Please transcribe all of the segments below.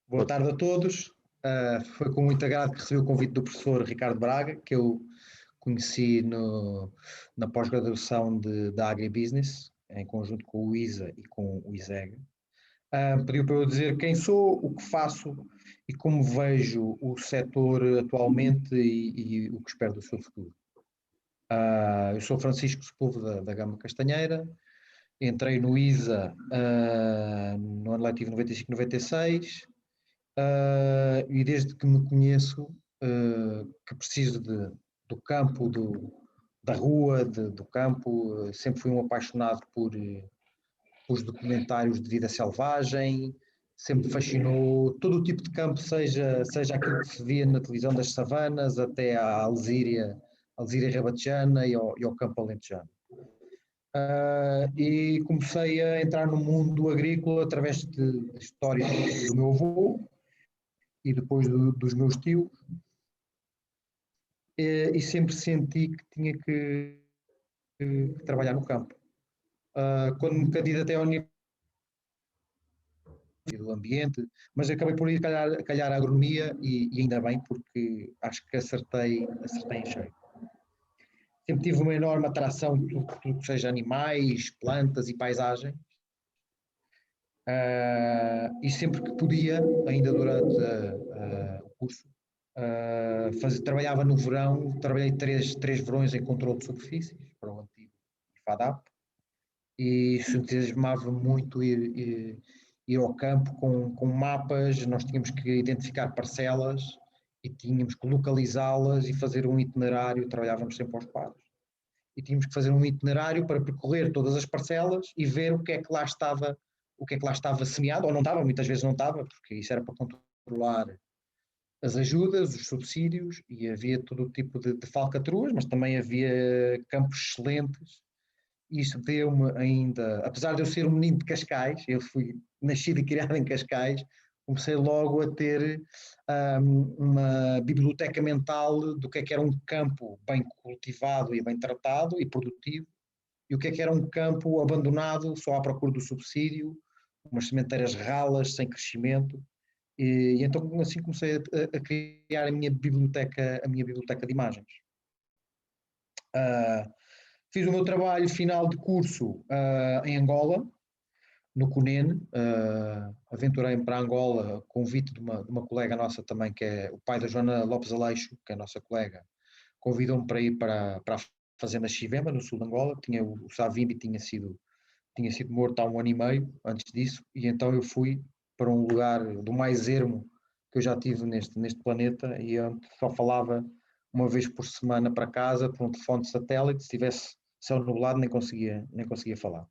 Boa tarde a todos. Foi com muito agrado que recebi o convite do professor Ricardo Braga, que eu conheci na pós-graduação da Agribusiness, em conjunto com o ISA e com o ISEG. Pediu para eu dizer quem sou, o que faço e como vejo o setor atualmente e o que espero do seu futuro. Eu sou Francisco Sepúlveda da Gama Castanheira, entrei no ISA no ano letivo 95-96. E desde que me conheço, que preciso do campo, da rua, do campo, sempre fui um apaixonado por os documentários de vida selvagem, sempre me fascinou todo o tipo de campo, seja aquilo que se via na televisão das savanas, até à Alzíria rabatejana e ao campo alentejano. E comecei a entrar no mundo agrícola através de histórias do meu avô, e depois dos meus tios, e sempre senti que tinha que trabalhar no campo. Quando me candidatei à universidade do ambiente, mas acabei por ir calhar a agronomia e ainda bem, porque acho que acertei em cheio. Sempre tive uma enorme atração por tudo que seja animais, plantas e paisagem. E sempre que podia, ainda durante o curso, trabalhava no verão, trabalhei três verões em controle de superfícies para o antigo FADAP, e isso entusiasmava muito ir ao campo com mapas. Nós tínhamos que identificar parcelas e tínhamos que localizá-las e fazer um itinerário. Trabalhávamos sempre aos quadros e tínhamos que fazer um itinerário para percorrer todas as parcelas e ver o que é que lá estava semeado, ou não estava, muitas vezes não estava, porque isso era para controlar as ajudas, os subsídios, e havia todo o tipo de falcatruas, mas também havia campos excelentes. E isso deu-me ainda, apesar de eu ser um menino de Cascais, eu fui nascido e criado em Cascais, comecei logo a ter uma biblioteca mental do que era um campo bem cultivado e bem tratado e produtivo, e o que era um campo abandonado só à procura do subsídio, umas sementeiras ralas, sem crescimento. E então assim comecei a criar a minha biblioteca de imagens. Fiz o meu trabalho final de curso em Angola, no CUNEN. Aventurei-me para Angola, convite de uma colega nossa também, que é o pai da Joana Lopes Aleixo, que é a nossa colega, convidou-me para ir para a fazenda Chivema, no sul de Angola. O Savimbi tinha sido morto há 1 ano e meio antes disso, e então eu fui para um lugar do mais ermo que eu já tive neste planeta, e onde só falava uma vez por semana para casa por um telefone de satélite. Se tivesse céu nublado nem conseguia falar.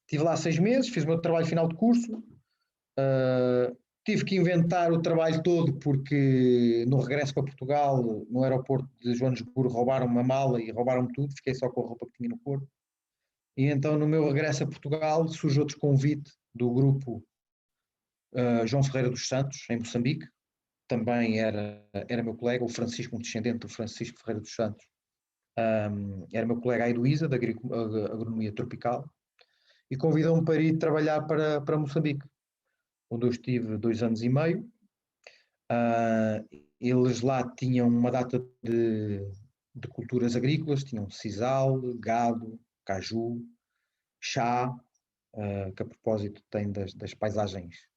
Estive lá 6 meses, fiz o meu trabalho final de curso. Tive que inventar o trabalho todo, porque no regresso para Portugal, no aeroporto de Joanesburgo, roubaram uma mala e roubaram tudo. Fiquei só com a roupa que tinha no corpo. E então, no meu regresso a Portugal, surge outro convite do grupo João Ferreira dos Santos, em Moçambique. Também era meu colega, o Francisco, um descendente do Francisco Ferreira dos Santos. Era meu colega aí do ISA, da agronomia tropical, e convidou-me para ir trabalhar para Moçambique, onde eu estive 2 anos e meio. Eles lá tinham uma data de culturas agrícolas, tinham sisal, gado, caju, chá, que a propósito tem das paisagens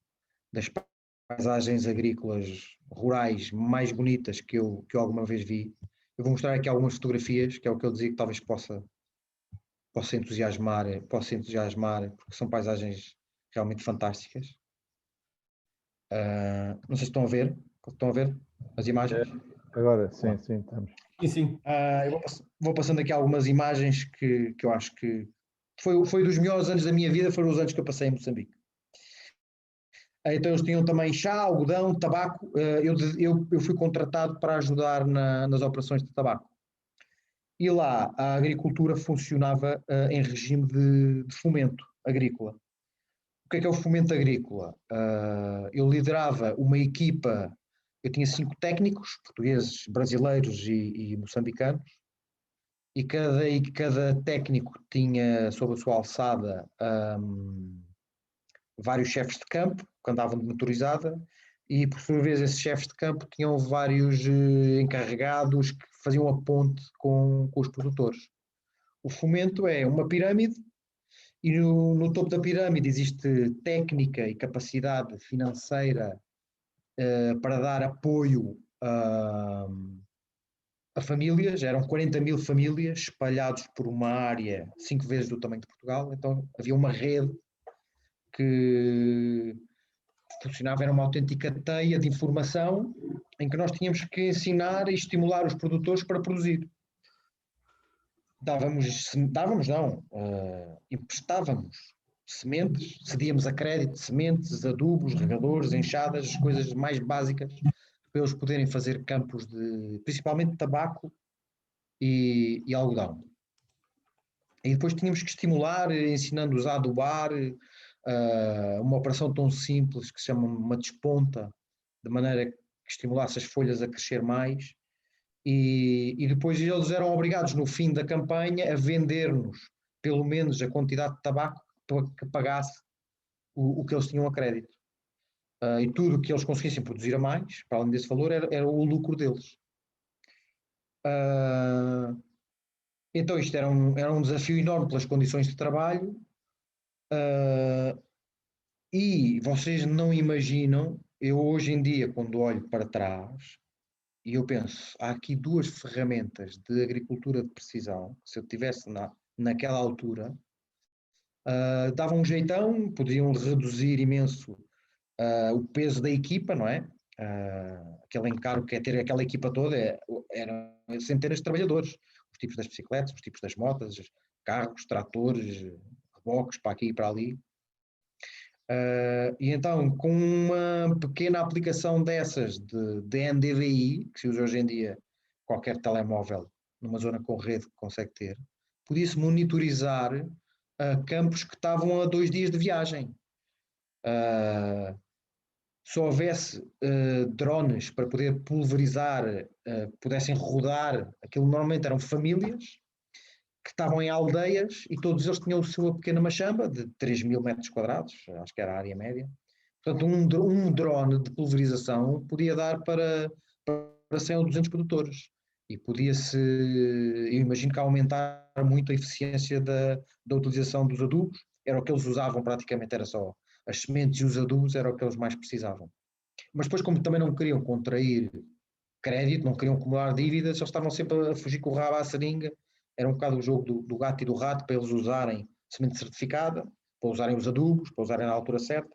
agrícolas rurais mais bonitas que eu alguma vez vi. Eu vou mostrar aqui algumas fotografias, que é o que eu dizia que talvez possa entusiasmar, porque são paisagens realmente fantásticas. Não sei se estão a ver as imagens. Agora, sim, estamos. Sim. Eu vou passando aqui algumas imagens que eu acho que foi dos melhores anos da minha vida, foram os anos que eu passei em Moçambique. Então eles tinham também chá, algodão, tabaco. Eu fui contratado para ajudar nas operações de tabaco. E lá a agricultura funcionava em regime de fomento agrícola. O que é o fomento agrícola? Eu liderava uma equipa, eu tinha 5 técnicos, portugueses, brasileiros e moçambicanos, e cada técnico tinha sob a sua alçada vários chefes de campo que andavam de motorizada e, por sua vez, esses chefes de campo tinham vários encarregados que faziam a ponte com os produtores. O fomento é uma pirâmide e no topo da pirâmide existe técnica e capacidade financeira para dar apoio a famílias. Eram 40.000 famílias espalhados por uma área 5 vezes do tamanho de Portugal, então havia uma rede que funcionava, era uma autêntica teia de informação em que nós tínhamos que ensinar e estimular os produtores para produzir. Emprestávamos sementes, cedíamos a crédito sementes, adubos, regadores, enxadas, as coisas mais básicas para eles poderem fazer campos de, principalmente de tabaco e algodão. E depois tínhamos que estimular, ensinando-os a adubar, uma operação tão simples que se chama uma desponta, de maneira que estimulasse as folhas a crescer mais. E depois eles eram obrigados, no fim da campanha, a vender-nos pelo menos a quantidade de tabaco que pagasse o que eles tinham a crédito. E tudo o que eles conseguissem produzir a mais, para além desse valor, era o lucro deles. Então isto era um desafio enorme pelas condições de trabalho, e vocês não imaginam, eu hoje em dia, quando olho para trás, e eu penso, há aqui duas ferramentas de agricultura de precisão, que se eu tivesse naquela altura, davam um jeitão, podiam reduzir imenso o peso da equipa, não é? Aquele encargo que é ter aquela equipa toda, eram centenas de trabalhadores, os tipos das bicicletas, os tipos das motas, carros, tratores, reboques para aqui e para ali. E então, com uma pequena aplicação dessas de NDVI, que se usa hoje em dia qualquer telemóvel numa zona com rede consegue ter, podia-se monitorizar campos que estavam a 2 dias de viagem. Se houvesse drones para poder pulverizar, pudessem rodar, aquilo normalmente eram famílias que estavam em aldeias e todos eles tinham a sua pequena machamba de 3.000 metros quadrados, acho que era a área média. Portanto, um drone de pulverização podia dar para 100 ou 200 produtores. E podia-se, eu imagino que aumentar muito a eficiência da utilização dos adubos. Era o que eles usavam praticamente, era só as sementes e os adubos, era o que eles mais precisavam. Mas depois, como também não queriam contrair crédito, não queriam acumular dívidas, eles estavam sempre a fugir com o rabo à seringa. Era um bocado o jogo do gato e do rato, para eles usarem semente certificada, para usarem os adubos, para usarem na altura certa,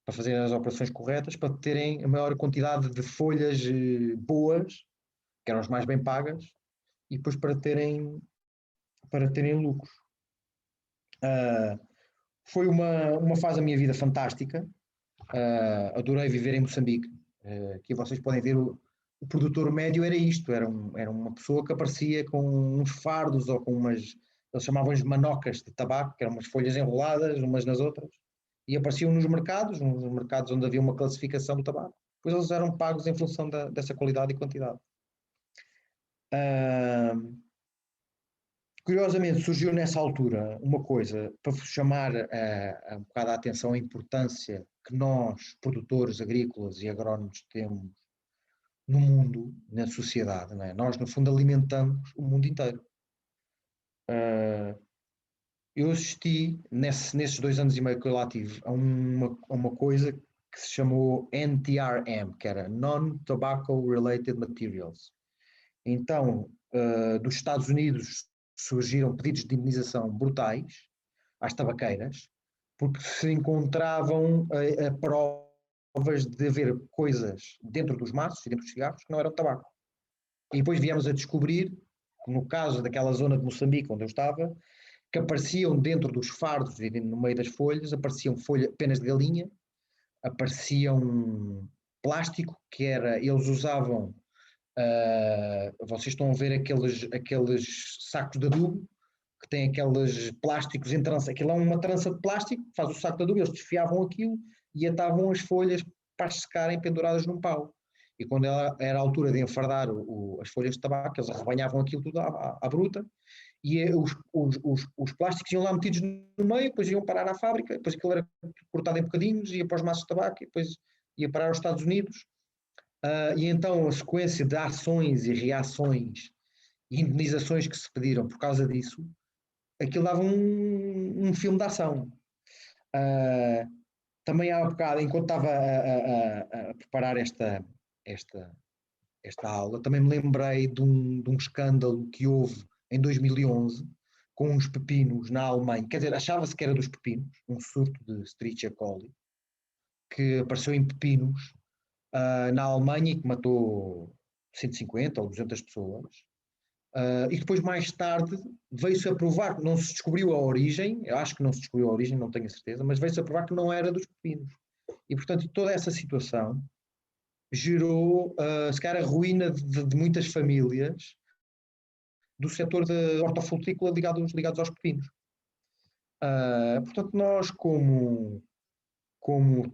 para fazerem as operações corretas, para terem a maior quantidade de folhas boas, que eram as mais bem pagas, e depois para terem lucros. Foi uma fase da minha vida fantástica. Adorei viver em Moçambique. Aqui vocês podem ver o produtor médio era isto, era uma pessoa que aparecia com uns fardos ou com umas, eles chamavam de manocas de tabaco, que eram umas folhas enroladas umas nas outras, e apareciam nos mercados onde havia uma classificação do tabaco. Depois eles eram pagos em função dessa qualidade e quantidade. Curiosamente surgiu nessa altura uma coisa para vos chamar um bocado a atenção, a importância que nós, produtores agrícolas e agrónomos, temos no mundo, na sociedade, não é? Nós no fundo alimentamos o mundo inteiro. Eu assisti nesses 2 anos e meio que eu lá tive a uma coisa que se chamou NTRM, que era Non-Tobacco Related Materials. Então, dos Estados Unidos surgiram pedidos de indemnização brutais às tabaqueiras, porque se encontravam provas de haver coisas dentro dos maços e dentro dos cigarros que não eram tabaco. E depois viemos a descobrir, no caso daquela zona de Moçambique onde eu estava, que apareciam dentro dos fardos e no meio das folhas, apareciam penas de galinha, apareciam plástico, que era, eles usavam, vocês estão a ver aqueles sacos de adubo, que têm aqueles plásticos em trança, aquilo é uma trança de plástico, faz o saco de adubo, eles desfiavam aquilo e atavam as folhas para secarem penduradas num pau. E quando era a altura de enfardar as folhas de tabaco, eles arrebanhavam aquilo tudo à bruta e os plásticos iam lá metidos no meio, depois iam parar à fábrica, depois aquilo era cortado em bocadinhos, ia para os maços de tabaco e depois ia parar aos Estados Unidos. E então a sequência de ações e reações e indenizações que se pediram por causa disso, aquilo dava um filme de ação. Também há um bocado, enquanto estava a preparar esta aula, também me lembrei de um escândalo que houve em 2011 com uns pepinos na Alemanha, quer dizer, achava-se que era dos pepinos, um surto de Escherichia coli, que apareceu em pepinos na Alemanha e que matou 150 ou 200 pessoas. E depois, mais tarde, veio-se a provar que não se descobriu a origem, eu acho que não se descobriu a origem, não tenho a certeza, mas veio-se a provar que não era dos pepinos. E, portanto, toda essa situação gerou, se calhar, a ruína de muitas famílias do setor da hortofrutícola ligados aos pepinos. Portanto, nós, como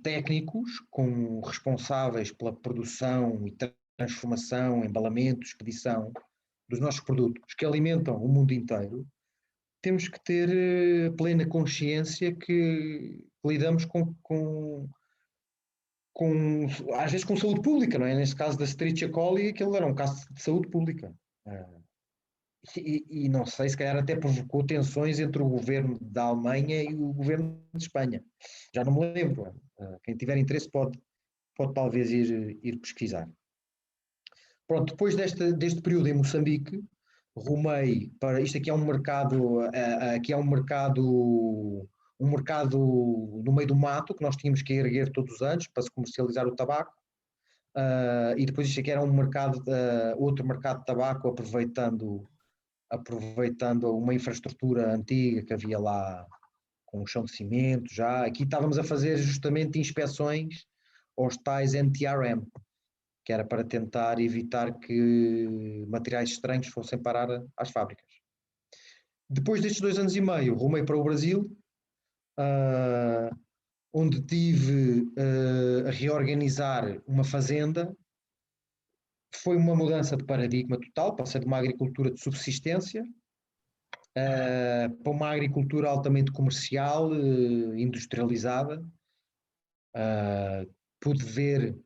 técnicos, como responsáveis pela produção e transformação, embalamento, expedição dos nossos produtos que alimentam o mundo inteiro, temos que ter plena consciência que lidamos às vezes com saúde pública, não é? Neste caso da Escherichia coli, aquele era um caso de saúde pública. E não sei, se calhar até provocou tensões entre o governo da Alemanha e o governo de Espanha. Já não me lembro. Quem tiver interesse pode talvez ir pesquisar. Pronto, depois deste período em Moçambique, rumei para. Isto aqui é um mercado. Aqui é um mercado no meio do mato que nós tínhamos que erguer todos os anos para se comercializar o tabaco. E depois isto aqui era um mercado, outro mercado de tabaco, aproveitando uma infraestrutura antiga que havia lá com um chão de cimento já. Aqui estávamos a fazer justamente inspeções aos tais NTRM, que era para tentar evitar que materiais estranhos fossem parar às fábricas. Depois destes 2 anos e meio, rumei para o Brasil, onde tive a reorganizar uma fazenda. Foi uma mudança de paradigma total, passei de uma agricultura de subsistência para uma agricultura altamente comercial, industrializada. Pude ver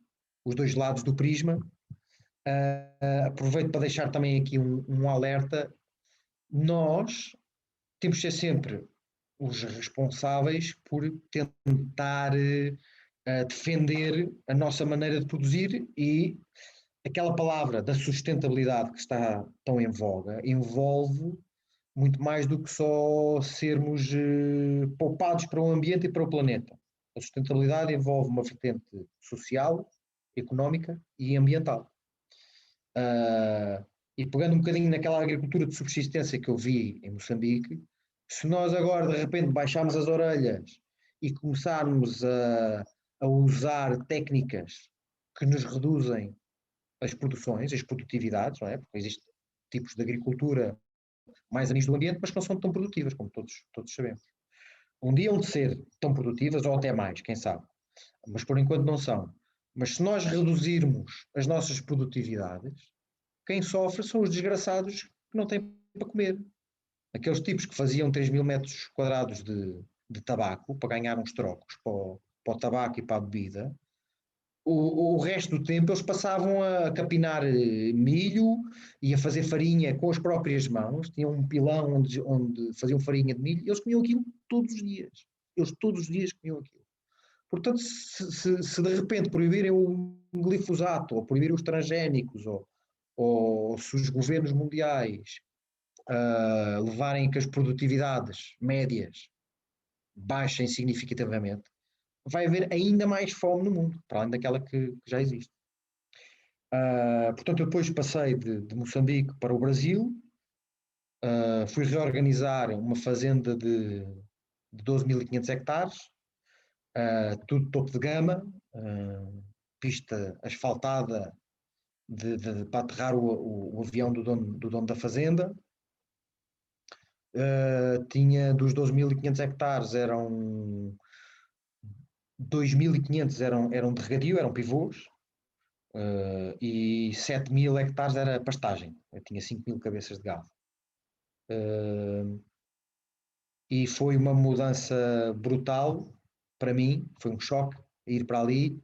os dois lados do prisma. Aproveito para deixar também aqui um alerta. Nós temos de ser sempre os responsáveis por tentar defender a nossa maneira de produzir, e aquela palavra da sustentabilidade que está tão em voga envolve muito mais do que só sermos poupados para o ambiente e para o planeta. A sustentabilidade envolve uma vertente social, económica e ambiental. E pegando um bocadinho naquela agricultura de subsistência que eu vi em Moçambique, se nós agora de repente baixarmos as orelhas e começarmos a usar técnicas que nos reduzem as produções, as produtividades, não é? Porque existem tipos de agricultura mais amigos do ambiente, mas que não são tão produtivas, como todos sabemos. Um dia hão de ser tão produtivas, ou até mais, quem sabe. Mas por enquanto não são. Mas se nós reduzirmos as nossas produtividades, quem sofre são os desgraçados que não têm para comer. Aqueles tipos que faziam 3.000 metros quadrados de tabaco para ganhar uns trocos para o tabaco e para a bebida, o resto do tempo eles passavam a capinar milho e a fazer farinha com as próprias mãos. Tinham um pilão onde faziam farinha de milho e eles comiam aquilo todos os dias. Eles todos os dias comiam aquilo. Portanto, se de repente proibirem o glifosato ou proibirem os transgénicos, ou se os governos mundiais levarem que as produtividades médias baixem significativamente, vai haver ainda mais fome no mundo, para além daquela que já existe. Portanto, eu depois passei de Moçambique para o Brasil, fui reorganizar uma fazenda de 12.500 hectares, tudo topo de gama, pista asfaltada para aterrar o avião do dono da fazenda. Tinha dos 12.500 hectares, eram 2.500 eram de regadio, eram pivôs, e 7.000 hectares era pastagem. Eu tinha 5.000 cabeças de gado. E foi uma mudança brutal para mim, foi um choque ir para ali.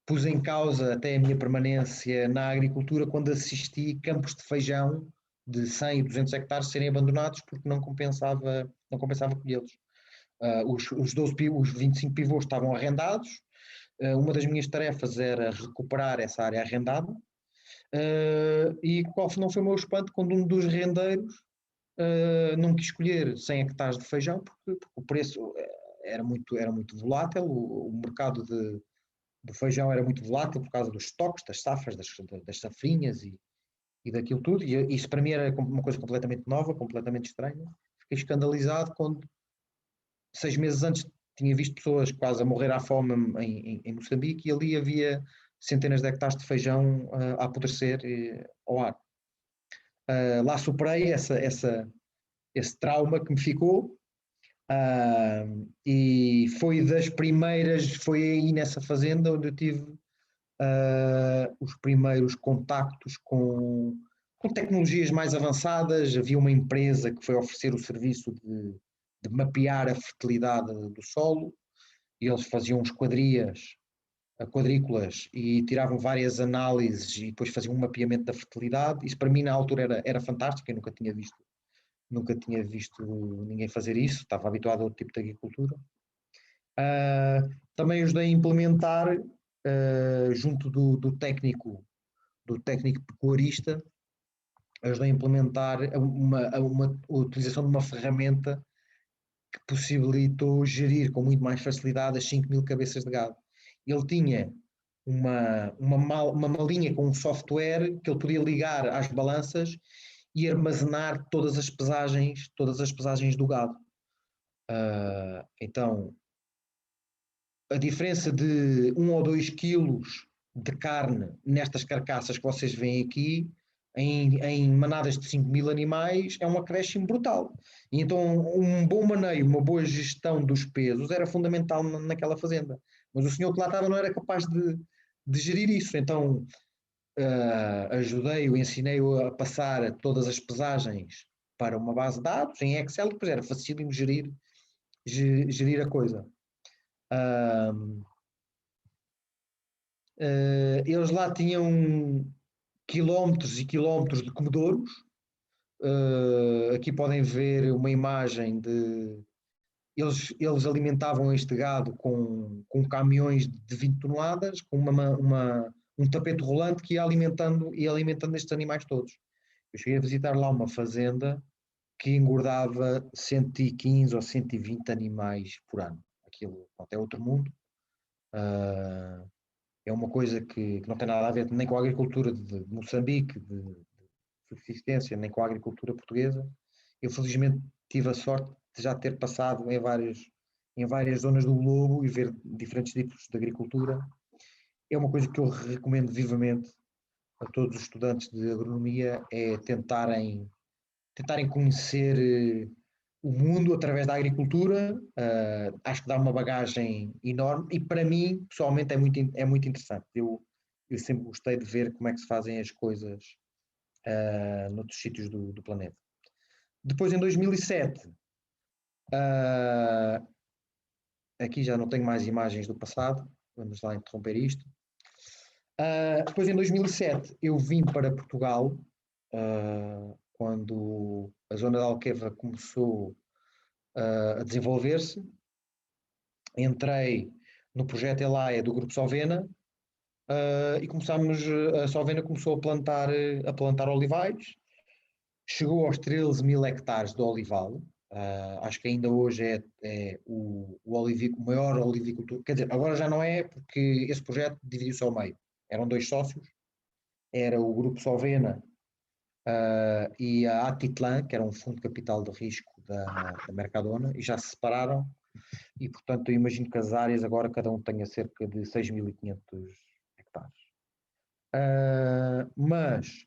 Pus em causa até a minha permanência na agricultura quando assisti campos de feijão de 100 e 200 hectares serem abandonados porque não compensava colhê-los. Os 12, os 25 pivôs estavam arrendados. Uma das minhas tarefas era recuperar essa área arrendada. E qual não foi o meu espanto quando um dos rendeiros não quis escolher 100 hectares de feijão porque o preço era muito volátil, o mercado do feijão era muito volátil por causa dos estoques, das safras, das safrinhas e daquilo tudo, e isso para mim era uma coisa completamente nova, completamente estranha. Fiquei escandalizado quando 6 meses antes tinha visto pessoas quase a morrer à fome em Moçambique e ali havia centenas de hectares de feijão a apodrecer ao ar. Lá superei esse trauma que me ficou. E foi foi aí nessa fazenda onde eu tive os primeiros contactos com tecnologias mais avançadas. Havia uma empresa que foi oferecer o serviço de mapear a fertilidade do solo e eles faziam quadrículas e tiravam várias análises e depois faziam um mapeamento da fertilidade. Isso para mim na altura era fantástico, eu nunca tinha visto ninguém fazer isso, estava habituado a outro tipo de agricultura. Também ajudei a implementar, junto do técnico pecuarista, ajudei a implementar a utilização de uma ferramenta que possibilitou gerir com muito mais facilidade as 5.000 cabeças de gado. Ele tinha uma malinha com um software que ele podia ligar às balanças e armazenar todas as pesagens do gado. Então, a diferença de 1 ou 2 quilos de carne nestas carcaças que vocês veem aqui, em manadas de 5.000 animais, é um acréscimo brutal. E então um bom maneio, uma boa gestão dos pesos era fundamental naquela fazenda. Mas o senhor que lá estava não era capaz de gerir isso. Então ajudei-o, ensinei-o a passar todas as pesagens para uma base de dados em Excel, depois era facílimo gerir a coisa. Eles lá tinham quilómetros e quilómetros de comedouros. Aqui podem ver uma imagem de. Eles alimentavam este gado com caminhões de 20 toneladas, com um tapete rolante que ia alimentando estes animais todos. Eu cheguei a visitar lá uma fazenda que engordava 115 ou 120 animais por ano. Aquilo é outro mundo. É uma coisa que não tem nada a ver nem com a agricultura de Moçambique, de subsistência, nem com a agricultura portuguesa. Eu felizmente tive a sorte de já ter passado em várias zonas do globo e ver diferentes tipos de agricultura. É uma coisa que eu recomendo vivamente a todos os estudantes de agronomia, é tentarem conhecer o mundo através da agricultura. Acho que dá uma bagagem enorme e para mim, pessoalmente, é muito interessante. Eu sempre gostei de ver como é que se fazem as coisas noutros sítios do planeta. Depois, em 2007, aqui já não tenho mais imagens do passado, vamos lá interromper isto. Depois, em 2007, eu vim para Portugal, quando a zona de Alqueva começou a desenvolver-se. Entrei no projeto Elaia do Grupo Sovena, e a Sovena começou a plantar olivais. Chegou aos 13.000 hectares de olival. Acho que ainda hoje é o maior olivicultor. Quer dizer, agora já não é, porque esse projeto dividiu-se ao meio. Eram 2 sócios, era o Grupo Sovena e a Atitlan, que era um fundo de capital de risco da Mercadona, e já se separaram. E, portanto, eu imagino que as áreas agora cada um tenha cerca de 6.500 hectares. Mas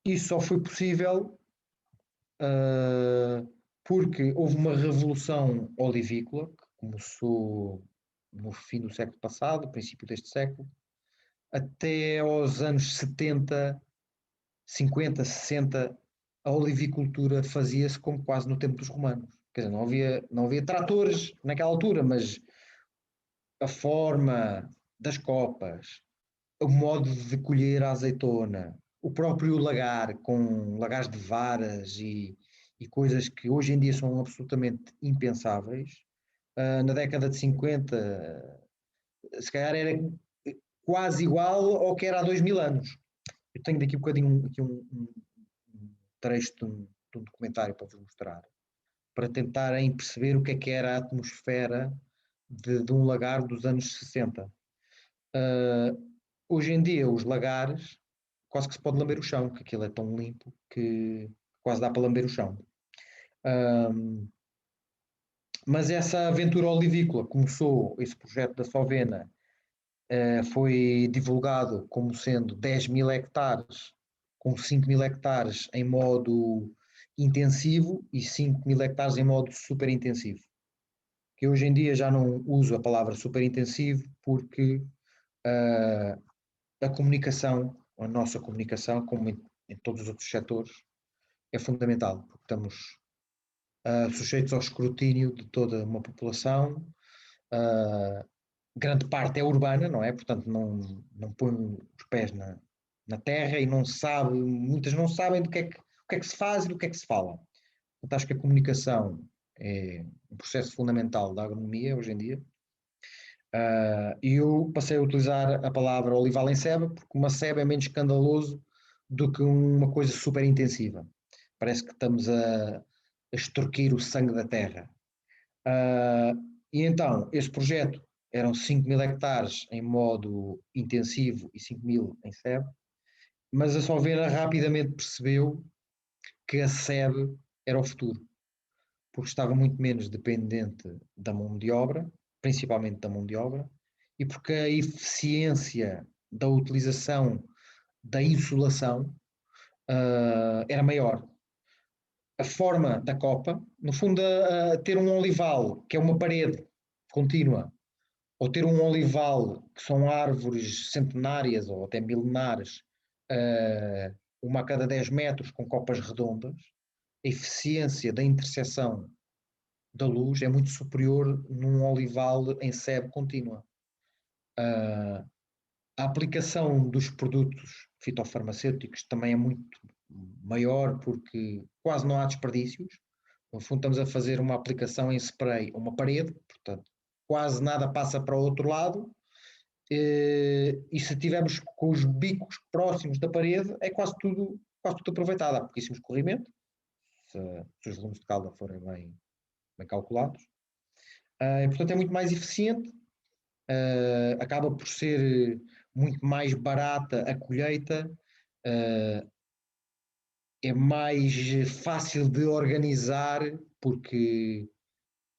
isso só foi possível porque houve uma revolução olivícola que começou no fim do século passado, princípio deste século, até aos anos 70, 50, 60, a olivicultura fazia-se como quase no tempo dos romanos. Quer dizer, não havia tratores naquela altura, mas a forma das copas, o modo de colher a azeitona, o próprio lagar, com lagares de varas e coisas que hoje em dia são absolutamente impensáveis. Na década de 50, se calhar era quase igual ao que era há 2000 anos. Eu tenho daqui um bocadinho aqui um trecho de um documentário para vos mostrar, para tentarem perceber o que era a atmosfera de um lagar dos anos 60. Hoje em dia, os lagares, quase que se pode lamber o chão, que aquilo é tão limpo que quase dá para lamber o chão. Mas essa aventura olivícola começou, esse projeto da Sovena, foi divulgado como sendo 10.000 hectares, com 5.000 hectares em modo intensivo e 5.000 hectares em modo super intensivo. Que hoje em dia já não uso a palavra super intensivo porque a comunicação, a nossa comunicação, como em todos os outros setores, é fundamental, porque estamos sujeitos ao escrutínio de toda uma população, grande parte é urbana, não é? Portanto, não põe os pés na terra e não sabe, muitas não sabem o que é que se faz e do que é que se fala. Portanto, acho que a comunicação é um processo fundamental da agronomia hoje em dia. E eu passei a utilizar a palavra olival em ceba, porque uma ceba é menos escandaloso do que uma coisa super intensiva. Parece que estamos a extorquir o sangue da terra. E então, este projeto eram 5.000 hectares em modo intensivo e 5.000 em SEB, mas a Solvena rapidamente percebeu que a SEB era o futuro, porque estava muito menos dependente da mão de obra, principalmente da mão de obra, e porque a eficiência da utilização da insolação era maior. A forma da copa, no fundo, ter um olival, que é uma parede contínua, ou ter um olival, que são árvores centenárias ou até milenares, uma a cada 10 metros com copas redondas, a eficiência da interseção da luz é muito superior num olival em sebe contínua. A aplicação dos produtos fitofarmacêuticos também é muito maior porque quase não há desperdícios. No fundo, estamos a fazer uma aplicação em spray, uma parede, portanto, quase nada passa para o outro lado. E se tivermos com os bicos próximos da parede, é quase tudo aproveitado. Há pouquíssimo escorrimento, se os volumes de calda forem bem calculados. E, portanto, é muito mais eficiente, acaba por ser muito mais barata a colheita, é mais fácil de organizar, porque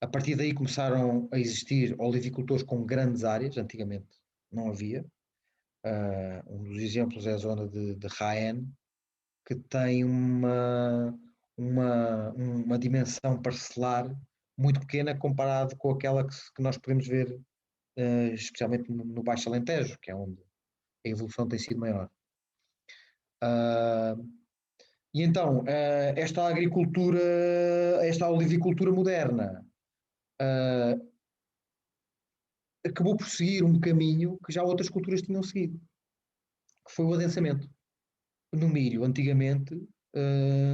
a partir daí começaram a existir olivicultores com grandes áreas, antigamente não havia. Um dos exemplos é a zona de Jaén, que tem uma dimensão parcelar muito pequena comparado com aquela que nós podemos ver, especialmente no Baixo Alentejo, que é onde a evolução tem sido maior. E então, esta olivicultura moderna, acabou por seguir um caminho que já outras culturas tinham seguido, que foi o adensamento. No milho, antigamente,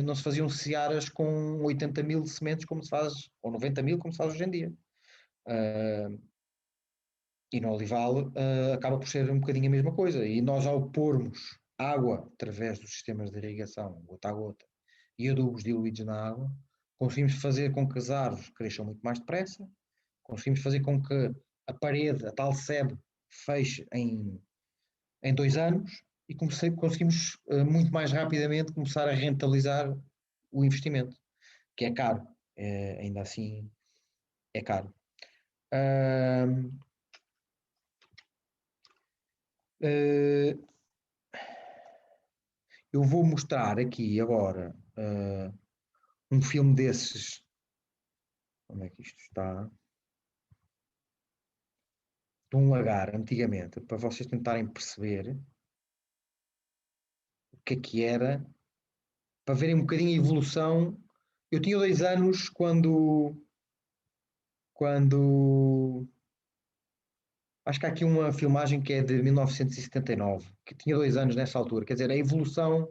não se faziam searas com 80.000 sementes como se faz, ou 90.000 como se faz hoje em dia. E no olival acaba por ser um bocadinho a mesma coisa. E nós, ao pormos água através dos sistemas de irrigação, gota a gota, e adubos diluídos na água, conseguimos fazer com que as árvores cresçam muito mais depressa, conseguimos fazer com que a parede, a tal sebe, feche em 2 anos e conseguimos muito mais rapidamente começar a rentabilizar o investimento, que é caro. Ainda assim, é caro. Eu vou mostrar aqui agora um filme desses. Onde é que isto está? De um lagar, antigamente, para vocês tentarem perceber o que é que era para verem um bocadinho a evolução. Eu tinha 2 anos quando acho que há aqui uma filmagem que é de 1979, que tinha 2 anos nessa altura. Quer dizer, a evolução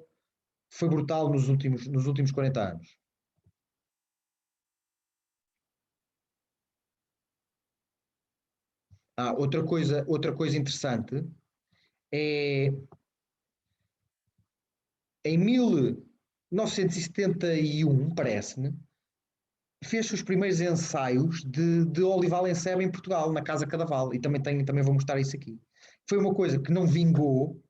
foi brutal nos últimos 40 anos. Outra coisa interessante é em 1971, parece-me, fez os primeiros ensaios de Olival em Seba em Portugal, na Casa Cadaval, e também vou mostrar isso aqui. Foi uma coisa que não vingou,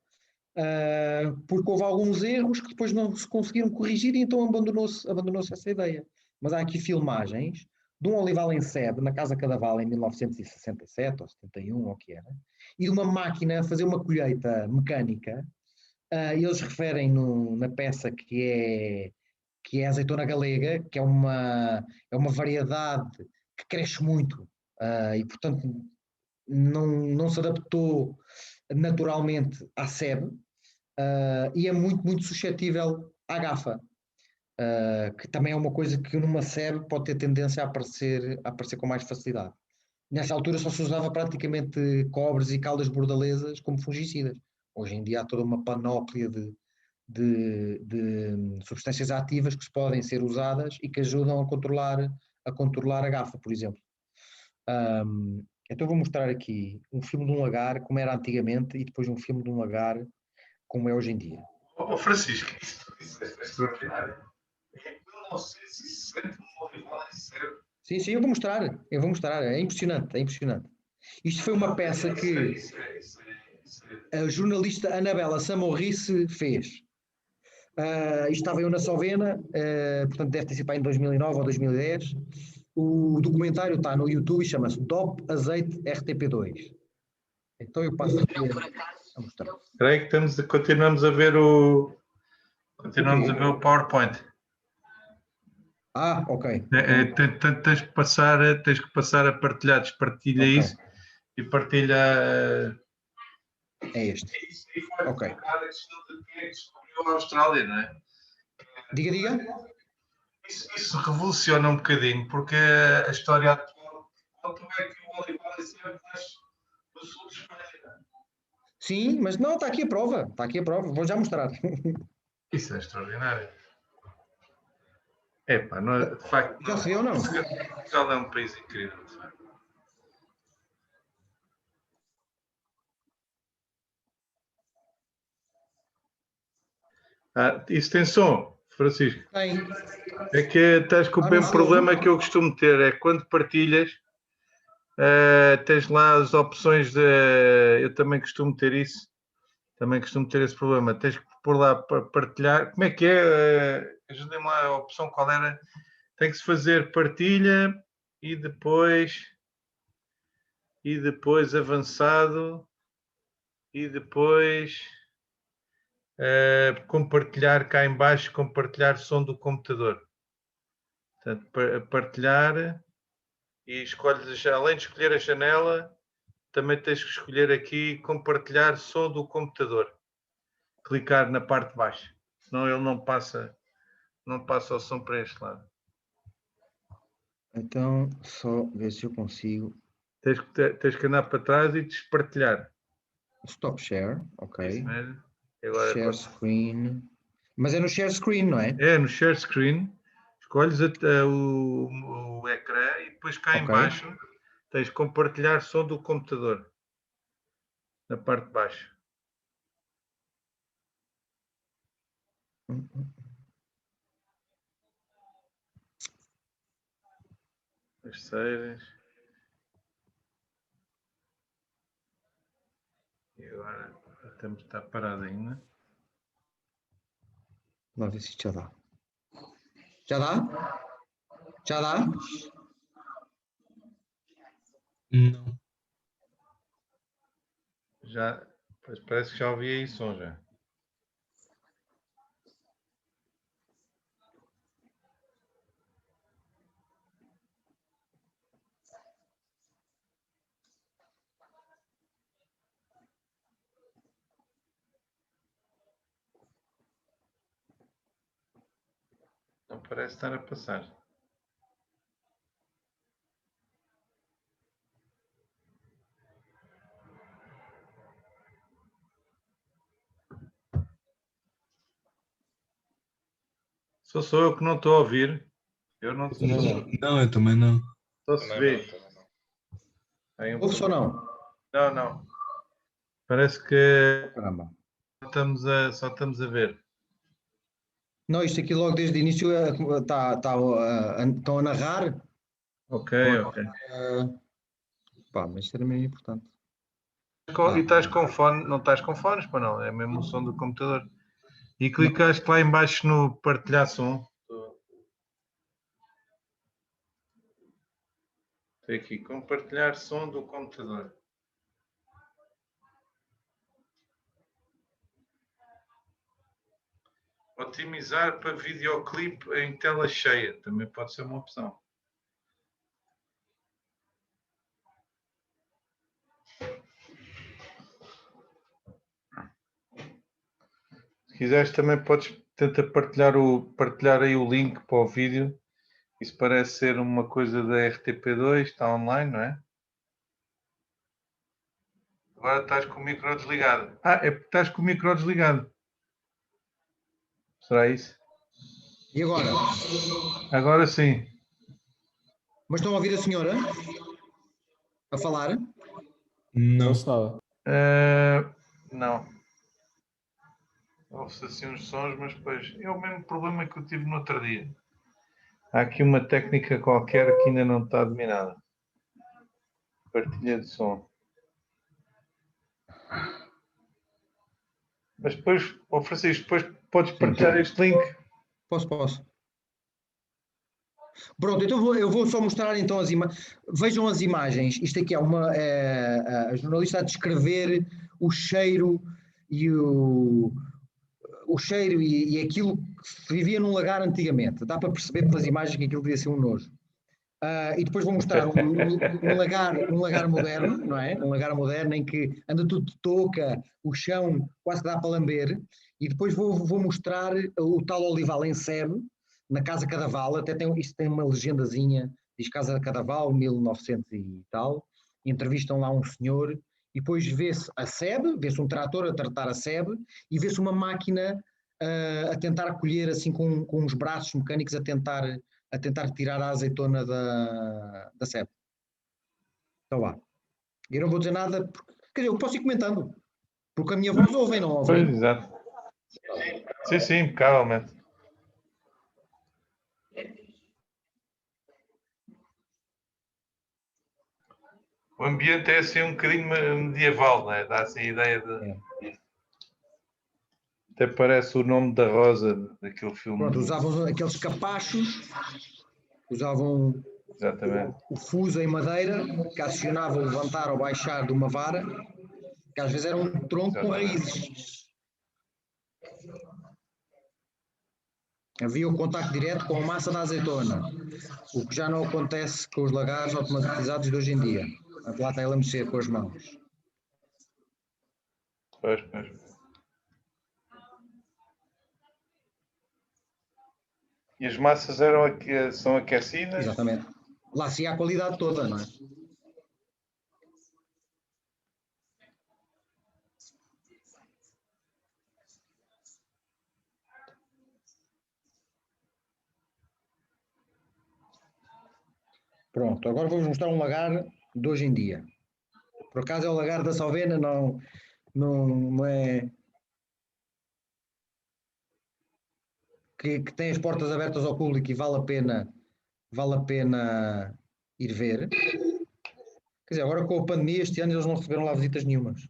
porque houve alguns erros que depois não se conseguiram corrigir e então abandonou-se essa ideia. Mas há aqui filmagens de um olival em Sebe, na Casa Cadaval, em 1967 ou 71, ou o que era, e de uma máquina a fazer uma colheita mecânica. Eles referem na peça que é a azeitona galega, que é uma variedade que cresce muito, e portanto não se adaptou naturalmente à sebe, e é muito suscetível à gafa, que também é uma coisa que numa sebe pode ter tendência a aparecer com mais facilidade. Nessa altura só se usava praticamente cobres e caldas bordalesas como fungicidas. Hoje em dia há toda uma panóplia de substâncias ativas que podem ser usadas e que ajudam a controlar a gafa, por exemplo. Então vou mostrar aqui um filme de um lagar como era antigamente e depois um filme de um lagar como é hoje em dia. Francisco, isso é extraordinário. Em 1960, um olival em Sebe. Sim, eu vou mostrar, é impressionante, é impressionante. Isto foi uma peça que a jornalista Anabela Samorrice fez. Estava eu na Sovena, portanto deve ter sido para em 2009 ou 2010. O documentário está no YouTube e chama-se DOP Azeite RTP2. Então eu passo aqui a mostrar. Espera aí que continuamos a ver o PowerPoint. Ok. Tens que passar a partilhar, despartilha Ok. isso e partilha. É este. Ok. A questão de quem é que descobriu a Austrália, não é? Diga. Isso revoluciona um bocadinho, porque a história atual é que o olival é sempre mais do sul de Espanha. Sim, mas não, está aqui a prova. Está aqui a prova. Vou já mostrar. Isso é extraordinário. Epá, não, de facto, Já se viu ou não? Portugal é um país incrível, de facto. Isso tem som, Francisco? Tem. É que estás com o mesmo problema que eu costumo ter, é quando partilhas, tens lá as opções de. Eu também costumo ter isso, também costumo ter esse problema. Tens que pôr lá para partilhar. Como é que é? Ajudem-me lá a opção qual era. Tem que se fazer partilha e depois avançado e depois compartilhar cá em baixo, compartilhar som do computador. Portanto, partilhar e escolhes, além de escolher a janela, também tens que escolher aqui compartilhar som do computador. Clicar na parte de baixo, senão ele não passa o som para este lado. Então, só ver se eu consigo. Tens que andar para trás e despartilhar. Stop share, ok. Agora, share screen. Mas é no share screen, não é? É no share screen. Escolhes o ecrã e depois cá em baixo tens compartilhar som do computador. Na parte de baixo. As saves. E agora temos de estar parado ainda. Vamos ver se isto já dá. Já dá? Já dá? Não. Já, parece que já ouvi aí som já. Não parece estar a passar. Sou eu que não estou a ouvir. Eu não sei. Não, eu também não. Só se vê. Aí um Ouve-se ou não? Não, não. Parece que Caramba. só estamos a ver. Não, isto aqui logo desde o início estão a narrar. Ok, ok. Pá, mas isso era mesmo importante. E estás com fone? Não estás com fones, para não? É mesmo o som do computador. E clicaste lá em baixo no partilhar som. Tem aqui, compartilhar som do computador. Otimizar para videoclipe em tela cheia. Também pode ser uma opção. Se quiseres também podes tentar partilhar aí o link para o vídeo. Isso parece ser uma coisa da RTP2, está online, não é? Agora estás com o micro desligado. É porque estás com o micro desligado. Será isso? E agora? Agora sim. Mas estão a ouvir a senhora a falar? Não. Não se nada. Não. Ouve-se assim uns sons, mas depois é o mesmo problema que eu tive no outro dia. Há aqui uma técnica qualquer que ainda não está dominada. Partilha de som. Mas depois, Francisco, depois podes partilhar este link. Posso. Pronto, então eu vou só mostrar então as imagens. Vejam as imagens. Isto aqui é a jornalista a descrever o cheiro e o cheiro e aquilo que se vivia num lagar antigamente. Dá para perceber pelas imagens que aquilo devia ser um nojo. E depois vou mostrar um lagar moderno, não é? Um lagar moderno em que anda tudo de touca, o chão quase que dá para lamber. E depois vou mostrar o tal Olival em Sebe, na Casa Cadaval. Até isto tem uma legendazinha, diz Casa Cadaval, 1900 e tal. Entrevistam lá um senhor e depois vê-se a Sebe, vê-se um trator a tratar a Sebe e vê-se uma máquina a tentar colher assim com uns braços mecânicos a tentar tirar a azeitona da sebe. Então lá. Eu não vou dizer nada, quer dizer, eu posso ir comentando, porque a minha voz ouvem, não ouvem? Pois, exato. Sim, impecavelmente. O ambiente é assim um bocadinho medieval, não é? Dá assim a ideia de... É. Até parece o nome da Rosa daquele filme. Pronto, usavam aqueles capachos, usavam Exatamente. o fuso em madeira, que acionava o levantar ou baixar de uma vara, que às vezes era um tronco com raízes. Havia o contacto direto com a massa da azeitona, o que já não acontece com os lagares automatizados de hoje em dia. Lá está ele a mexer com as mãos. Pois. E as massas são aquecidas? Exatamente. Lá se há a qualidade toda, não é? Pronto, agora vou-vos mostrar um lagar de hoje em dia. Por acaso é o lagar da Salvena, não é... Que tem as portas abertas ao público e vale a pena ir ver. Quer dizer, agora com a pandemia este ano eles não receberam lá visitas nenhumas.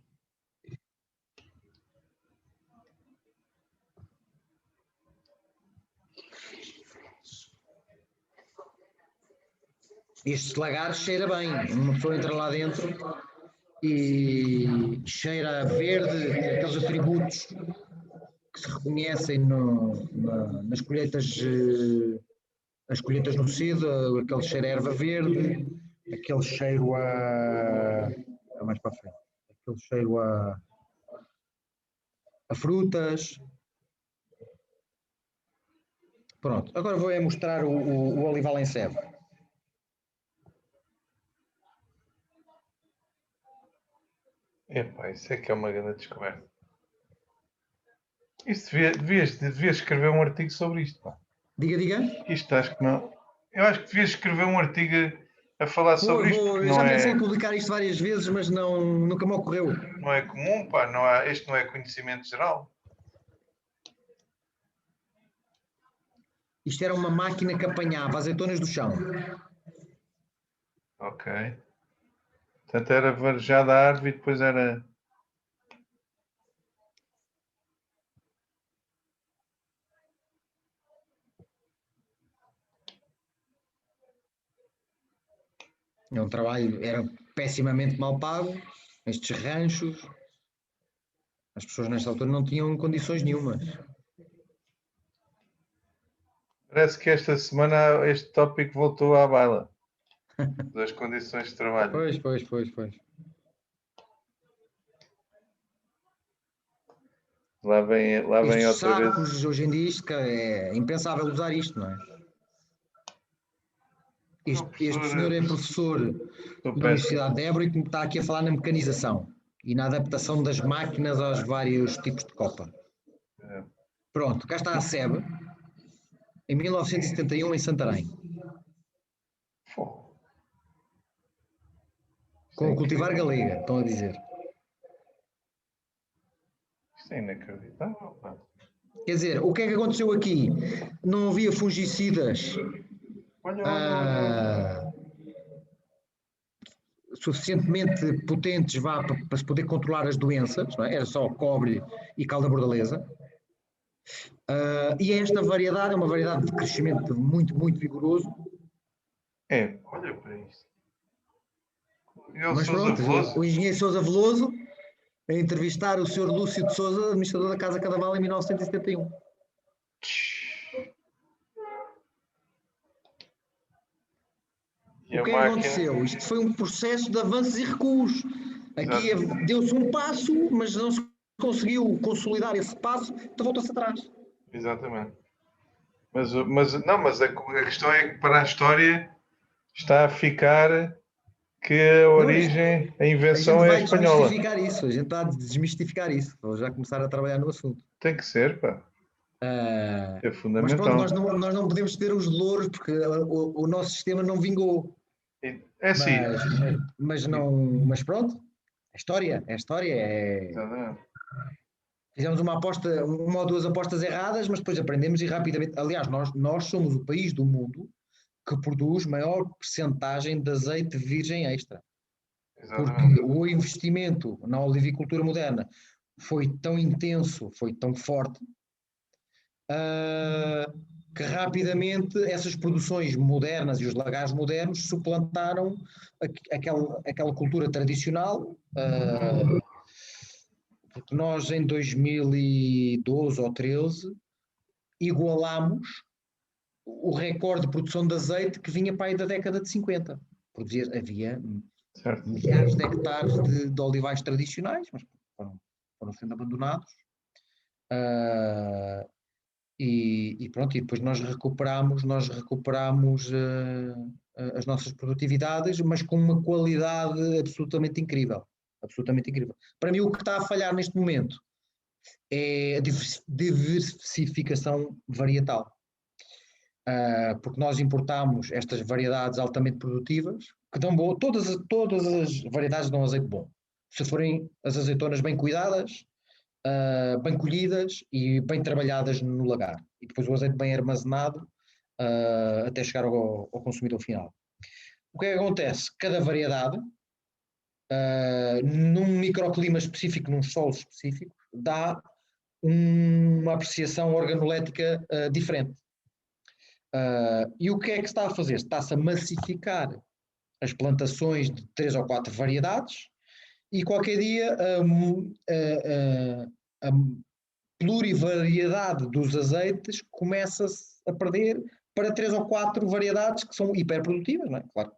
Este lagar cheira bem, uma pessoa entra lá dentro e cheira a verde, aqueles atributos que se reconhecem nas colheitas, as colheitas no cedo, aquele cheiro a erva verde, aquele cheiro a mais para a frente, aquele cheiro a frutas. Pronto, agora vou mostrar o olival em sebo. Epá, isso é que é uma grande descoberta. Isso devias escrever um artigo sobre isto, pá. Diga. Isto acho que não. Eu acho que devias escrever um artigo a falar sobre isto, porque Eu já pensei em publicar isto várias vezes, mas nunca me ocorreu. não é comum, pá. Este não é conhecimento geral. Isto era uma máquina que apanhava azeitonas do chão. Ok. Portanto, era varejada a árvore e depois era. É um trabalho, era pessimamente mal pago, estes ranchos. As pessoas nesta altura não tinham condições nenhumas. Parece que esta semana este tópico voltou à baila. Das condições de trabalho. Pois. Lá vem Estes outra sacos, vez. hoje em dia, isto é impensável usar isto, não é? Este senhor é professor da Universidade de Évora e está aqui a falar na mecanização e na adaptação das máquinas aos vários tipos de copa. Pronto, cá está a SEB, em 1971 em Santarém. Com o cultivar galega, estão a dizer. Isto é inacreditável, pá. Quer dizer, o que é que aconteceu aqui? Não havia fungicidas suficientemente potentes para se poder controlar as doenças, não é? Era só cobre e calda bordaleza. E esta variedade é uma variedade de crescimento muito, muito vigoroso. Olha para isto. Mas pronto, o engenheiro Sousa Veloso a entrevistar o Sr. Lúcio de Sousa, administrador da Casa Cadaval, em 1971. O que é que aconteceu? Isto foi um processo de avanços e recuos. Aqui deu-se um passo, mas não se conseguiu consolidar esse passo, então voltou-se atrás. Exatamente. Mas a questão é que para a história está a ficar que a origem, a invenção é espanhola. A gente vai desmistificar isso, a gente está a desmistificar isso. Vou já começar a trabalhar no assunto. Tem que ser, pá. É fundamental. Mas pronto, nós não podemos ter os louros porque o nosso sistema não vingou. É assim. Mas pronto, é história. Exatamente. Fizemos uma ou duas apostas erradas, mas depois aprendemos e rapidamente. Aliás, nós somos o país do mundo que produz maior percentagem de azeite virgem extra. Porque o investimento na olivicultura moderna foi tão intenso, foi tão forte, que rapidamente essas produções modernas e os lagares modernos suplantaram aquela cultura tradicional, porque nós em 2012 ou 13 igualámos o recorde de produção de azeite que vinha para aí da década de 50. Havia milhares de hectares de olivais tradicionais, mas foram sendo abandonados. E pronto, e depois nós recuperamos as nossas produtividades, mas com uma qualidade absolutamente incrível. Para mim, o que está a falhar neste momento é a diversificação varietal. Porque nós importamos estas variedades altamente produtivas, que dão boa, todas as variedades dão azeite bom. Se forem as azeitonas bem cuidadas, bem colhidas e bem trabalhadas no lagar. E depois o azeite bem armazenado até chegar ao consumidor final. O que é que acontece? Cada variedade, num microclima específico, num solo específico, dá uma apreciação organolética diferente. E o que é que se está a fazer? Está-se a massificar as plantações de 3 ou 4 variedades e qualquer dia a plurivariedade dos azeites começa-se a perder para 3 ou 4 variedades que são hiperprodutivas, não é? Claro,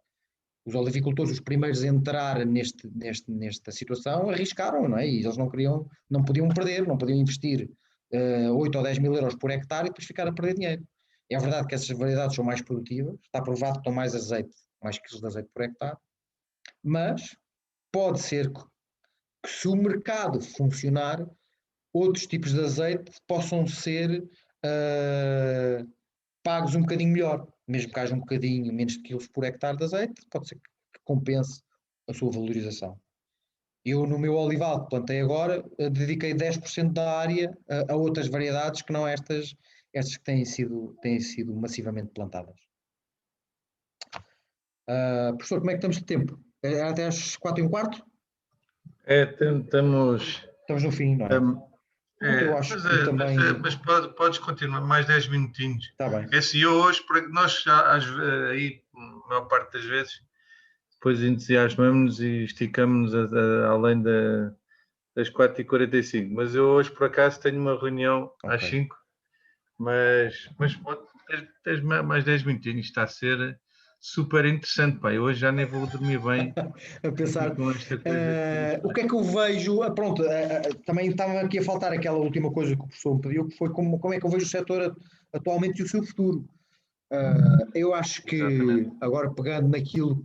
os olivicultores, os primeiros a entrar nesta situação, arriscaram, não é? E eles não podiam perder, não podiam investir 8 ou 10 mil euros por hectare e depois ficar a perder dinheiro. É verdade que essas variedades são mais produtivas, está provado que dão mais azeite, mais quilos de azeite por hectare, mas pode ser que se o mercado funcionar, outros tipos de azeite possam ser pagos um bocadinho melhor, mesmo que haja um bocadinho menos de quilos por hectare de azeite, pode ser que compense a sua valorização. Eu, no meu olival que plantei agora, dediquei 10% da área a outras variedades que não estas que têm sido massivamente plantadas. Professor, como é que estamos de tempo? É até às 4h15? Estamos no fim, não é? Eu acho que também... mas podes continuar mais 10 minutinhos. Está bem. É assim, eu hoje, nós aí, a maior parte das vezes, depois entusiasmamos-nos e esticamos-nos além das 4h45. Mas eu hoje, por acaso, tenho uma reunião às 5, mas tens mais 10 minutinhos. Está a ser super interessante, pá. Eu hoje já nem vou dormir bem. A pensar, com esta coisa o que é que eu vejo? Pronto, também estava aqui a faltar aquela última coisa que o professor me pediu, que foi como é que eu vejo o setor atualmente e o seu futuro. Eu acho que, exatamente, agora pegando naquilo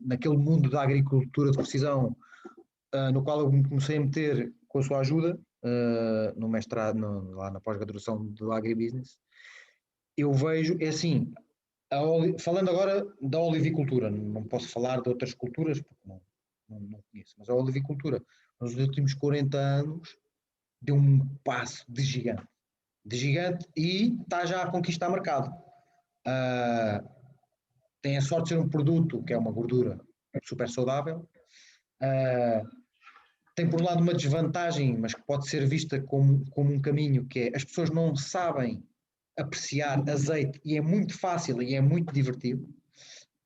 naquele mundo da agricultura de precisão, no qual eu me comecei a meter com a sua ajuda, no mestrado, lá na pós-graduação do agribusiness, eu vejo, é assim, falando agora da olivicultura, não posso falar de outras culturas, porque não conheço, mas a olivicultura, nos últimos 40 anos, deu um passo de gigante e está já a conquistar mercado. Tem a sorte de ser um produto que é uma gordura super saudável, tem por um lado uma desvantagem, mas que pode ser vista como um caminho, que é as pessoas não sabem apreciar azeite e é muito fácil e é muito divertido,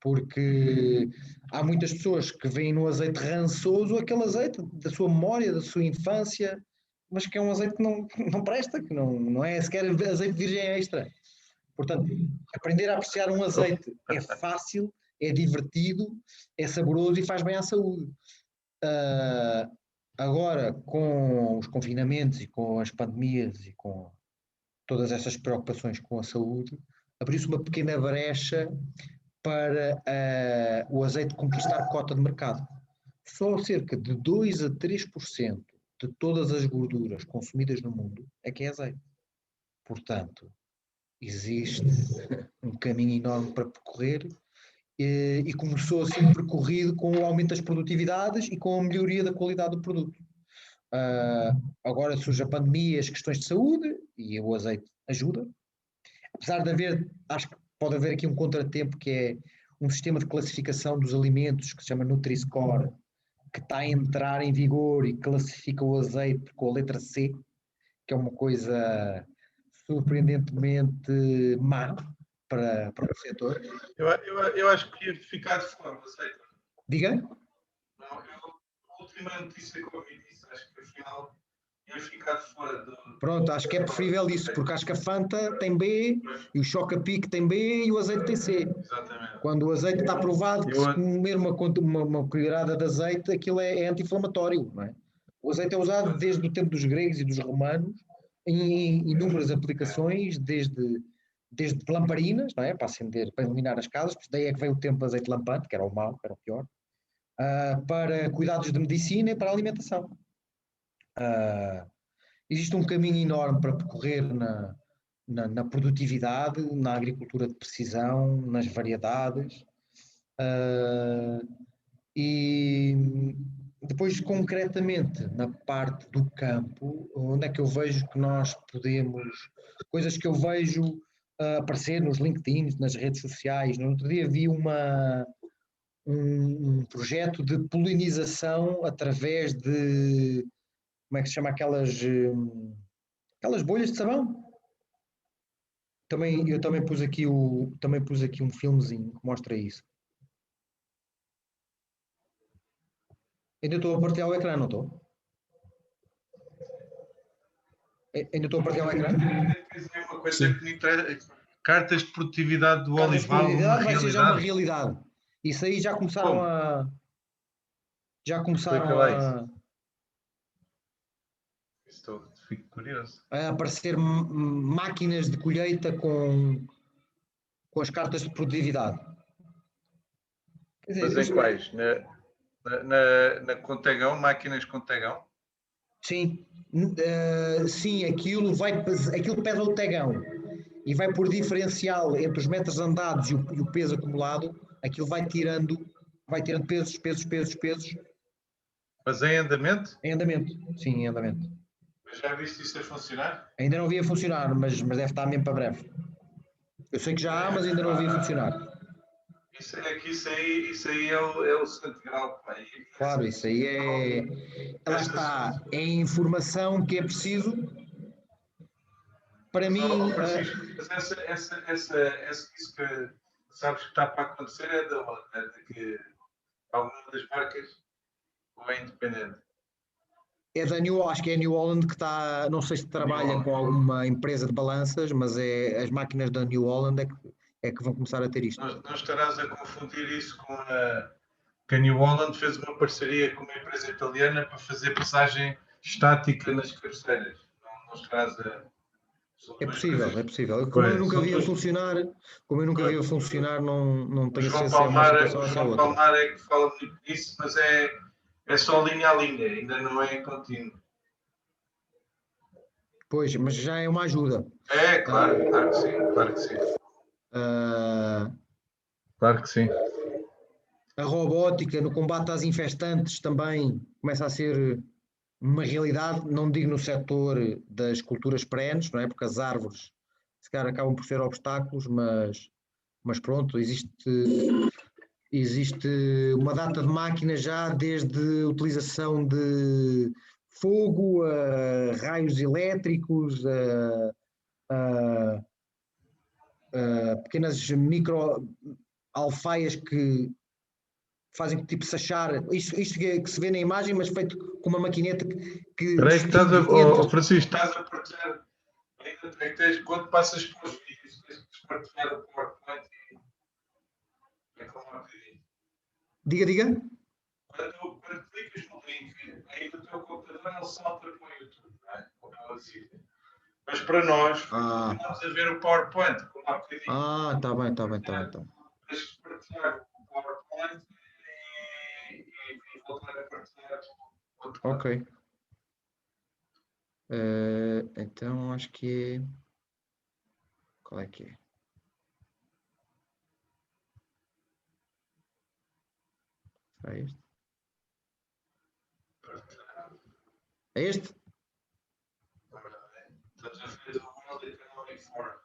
porque há muitas pessoas que veem no azeite rançoso aquele azeite da sua memória, da sua infância, mas que é um azeite que não presta, que não é sequer azeite virgem extra. Portanto, aprender a apreciar um azeite é fácil, é divertido, é saboroso e faz bem à saúde. Agora, com os confinamentos e com as pandemias e com todas essas preocupações com a saúde, abriu-se uma pequena brecha para o azeite conquistar cota de mercado. Só cerca de 2 a 3% de todas as gorduras consumidas no mundo é que é azeite. Portanto, existe um caminho enorme para percorrer e começou a ser percorrido com o aumento das produtividades e com a melhoria da qualidade do produto. Agora surge a pandemia, as questões de saúde e o azeite ajuda. Apesar de haver, acho que pode haver aqui um contratempo, que é um sistema de classificação dos alimentos que se chama Nutri-Score, que está a entrar em vigor e classifica o azeite com a letra C, que é uma coisa surpreendentemente má para o setor. Eu acho que ia ficar de fora, aceita? Diga? Não, a última notícia que eu ouvi disso, acho que afinal ia ficar de fora. Pronto, acho que é preferível isso, porque acho que a Fanta tem B, e o Choca-Pic tem B e o azeite tem C. Exatamente. Quando o azeite está provado que se comer uma colherada de azeite, aquilo é anti-inflamatório, não é? O azeite é usado desde o tempo dos gregos e dos romanos em inúmeras aplicações, desde lamparinas, não é? Para acender, para iluminar as casas, porque daí é que veio o tempo do azeite lampante, que era o mau, que era o pior, para cuidados de medicina e para alimentação. Existe um caminho enorme para percorrer na produtividade, na agricultura de precisão, nas variedades, e depois concretamente na parte do campo, onde é que eu vejo que nós podemos, coisas que eu vejo aparecer nos LinkedIn, nas redes sociais. No outro dia vi um projeto de polinização através de, como é que se chama, aquelas bolhas de sabão. Eu também pus aqui um filmezinho que mostra isso. Ainda estou a partilhar o ecrã, não estou? Ainda estou a partilhar o ecrã? Uma coisa que me interessa, cartas de produtividade do Cartas de olival, produtividade vai ser já uma realidade. Isso aí já começaram Fico curioso. A aparecer máquinas de colheita com as cartas de produtividade. Quer dizer, Mas em quais? Na Contegão, máquinas Contegão? Sim, sim, aquilo pesa o tegão e vai por diferencial entre os metros andados e o peso acumulado, aquilo vai tirando pesos. Mas em andamento? Em andamento, sim, em andamento. Mas já viste isso a funcionar? Ainda não vi a funcionar, mas deve estar mesmo para breve. Eu sei que já há, mas ainda não vi a funcionar. Isso aí é o santo grau. Pá. Claro, isso aí é. Lá está, é informação que é preciso. Para mim. Francisco, mas isso que sabes que está para acontecer é da onde? É de que alguma das marcas ou é independente? Acho que é a New Holland que está, não sei se trabalha com alguma empresa de balanças, mas as máquinas da New Holland é que vão começar a ter isto. Não estarás a confundir isso com que a New Holland fez uma parceria com uma empresa italiana para fazer passagem estática nas cabeceiras. Não estarás a... É possível. Como eu nunca vi a funcionar, não tenho certeza se é uma situação ou se é outra. João Palmar é que fala muito disso, mas é só linha a linha, ainda não é contínuo. Pois, mas já é uma ajuda. É, claro que sim. Claro que sim. A robótica no combate às infestantes também começa a ser uma realidade, não digo no setor das culturas perenes, não é? Porque as árvores se calhar acabam por ser obstáculos, mas pronto, existe uma data de máquinas já, desde a utilização de fogo, a raios elétricos, a pequenas micro-alfaias que fazem tipo sachar, isto que se vê na imagem, mas feito com uma maquineta que Espera que Francisco, estás a partilhar, quando passas para os vídeos, tens que partilhar o PowerPoint e é como uma bocadinho. Diga. Quando clicas no link, aí do teu computador ele salta para o YouTube, não é? Mas para nós, estamos a ver o PowerPoint, como há bocadinho. Está bem. Tens que partilhar o PowerPoint e voltar a partilhar. Ok. Então acho que é. Qual é que é? Será este? É este? Estás a ver o World Economic Forum.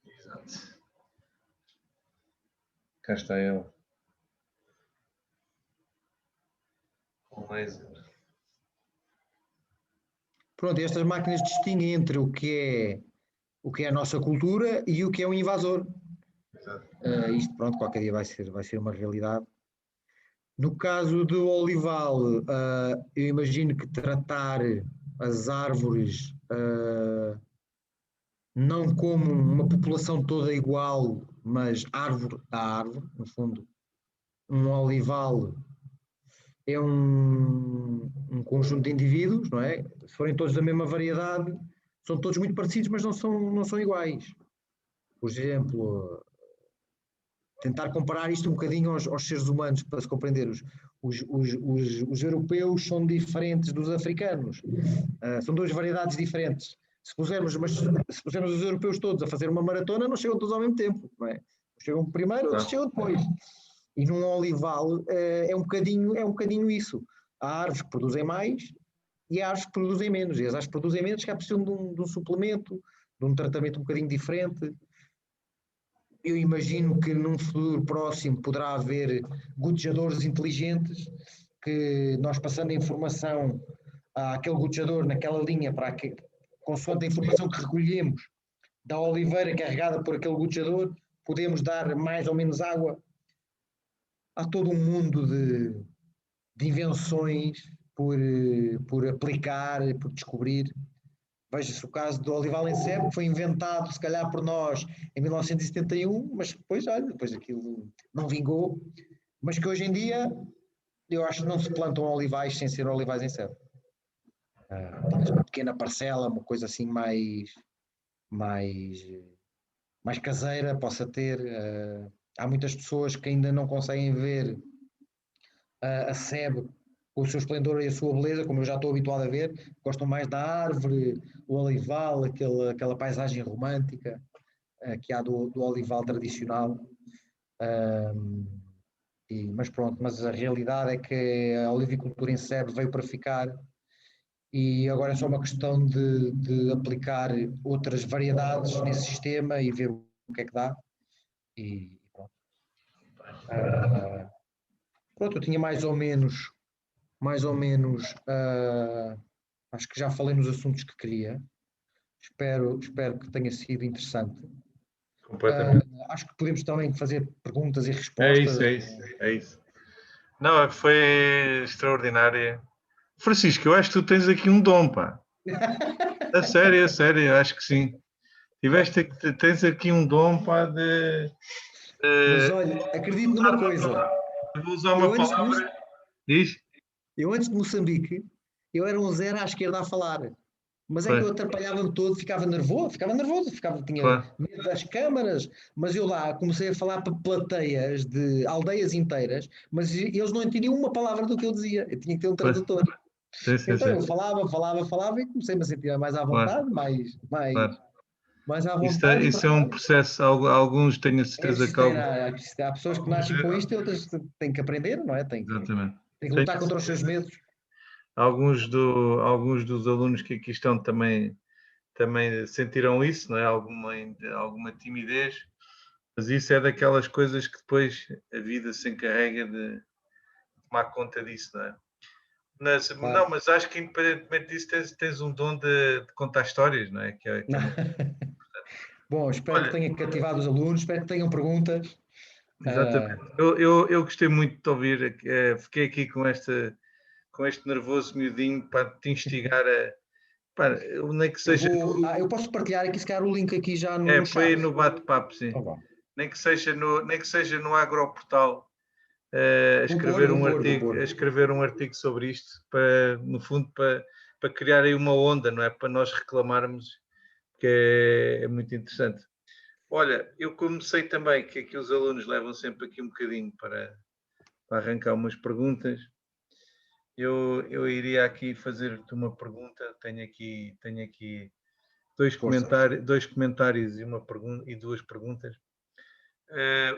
Exato. Cá está ele. Um laser. Pronto, estas máquinas distinguem entre o que é a nossa cultura e o que é um invasor. Isto, pronto, qualquer dia vai ser uma realidade. No caso do olival, eu imagino que tratar as árvores não como uma população toda igual, mas árvore a árvore, no fundo. Um olival é um conjunto de indivíduos, não é? Se forem todos da mesma variedade, são todos muito parecidos, mas não são iguais. Por exemplo, tentar comparar isto um bocadinho aos seres humanos, para se compreender. Os europeus são diferentes dos africanos. São duas variedades diferentes. Se pusermos os europeus todos a fazer uma maratona, não chegam todos ao mesmo tempo, não é? Chegam primeiro, outros chegam depois. E num olival é um bocadinho isso. Há árvores que produzem mais e há árvores que produzem menos. E as árvores que produzem menos que precisam de um suplemento, de um tratamento um bocadinho diferente. Eu imagino que num futuro próximo poderá haver gotejadores inteligentes que nós passando a informação àquele gotejador naquela linha, consoante a informação que recolhemos da oliveira carregada por aquele gotejador, podemos dar mais ou menos água. Há todo um mundo de invenções por aplicar, por descobrir. Veja-se o caso do olival em sebo, que foi inventado, se calhar, por nós em 1971, mas depois aquilo não vingou. Mas que hoje em dia, eu acho que não se plantam olivais sem ser olivais em sebo. talvez uma pequena parcela, uma coisa assim mais caseira possa ter. Há muitas pessoas que ainda não conseguem ver a sebe com o seu esplendor e a sua beleza, como eu já estou habituado a ver, gostam mais da árvore, o olival, aquela paisagem romântica que há do olival tradicional. Mas pronto, mas a realidade é que a olivicultura em sebe veio para ficar e agora é só uma questão de aplicar outras variedades nesse sistema e ver o que é que dá. E pronto. Pronto, eu tinha mais ou menos, acho que já falei nos assuntos que queria. Espero que tenha sido interessante. Completamente. Acho que podemos também fazer perguntas e É respostas. isso, é isso. Não, foi extraordinário. Francisco, eu acho que tu tens aqui um dom, pá. A sério, eu acho que sim. Tens aqui um dom, pá, Mas olha, acredito numa coisa. Eu vou usar uma palavra. Diz? Eu antes de Moçambique, eu era um zero à esquerda a falar. Mas é que eu atrapalhava-me todo, ficava nervoso, tinha Claro. medo das câmaras, mas eu lá comecei a falar para plateias de aldeias inteiras, mas eles não entendiam uma palavra do que eu dizia, eu tinha que ter um tradutor. Sim, Então sim. eu falava e comecei-me a sentir mais à vontade, Claro. mais à vontade. Isso é um processo, alguns tenho a certeza que há pessoas que nascem com isto e outras têm que aprender, não é? Têm exatamente. que lutar contra os seus medos. Alguns dos alunos que aqui estão também sentiram isso, não é? Alguma timidez, mas isso é daquelas coisas que depois a vida se encarrega de tomar conta disso, não é? Claro. Não, mas acho que independentemente disso tens um dom de contar histórias, não é? Que é Bom, espero que tenha cativado os alunos, espero que tenham perguntas. Exatamente. Eu gostei muito de te ouvir, fiquei aqui com este nervoso miudinho para te instigar nem que seja. Eu posso partilhar aqui, se calhar, o link aqui já no Foi chat. aí no bate-papo, sim. Oh, Nem que seja no Agroportal, a escrever um artigo sobre isto, no fundo, para criar aí uma onda, não é? Para nós reclamarmos, que é muito interessante. Olha, eu comecei também que aqui os alunos levam sempre aqui um bocadinho para arrancar umas perguntas. Eu iria aqui fazer-te uma pergunta. Tenho aqui dois comentários e duas perguntas.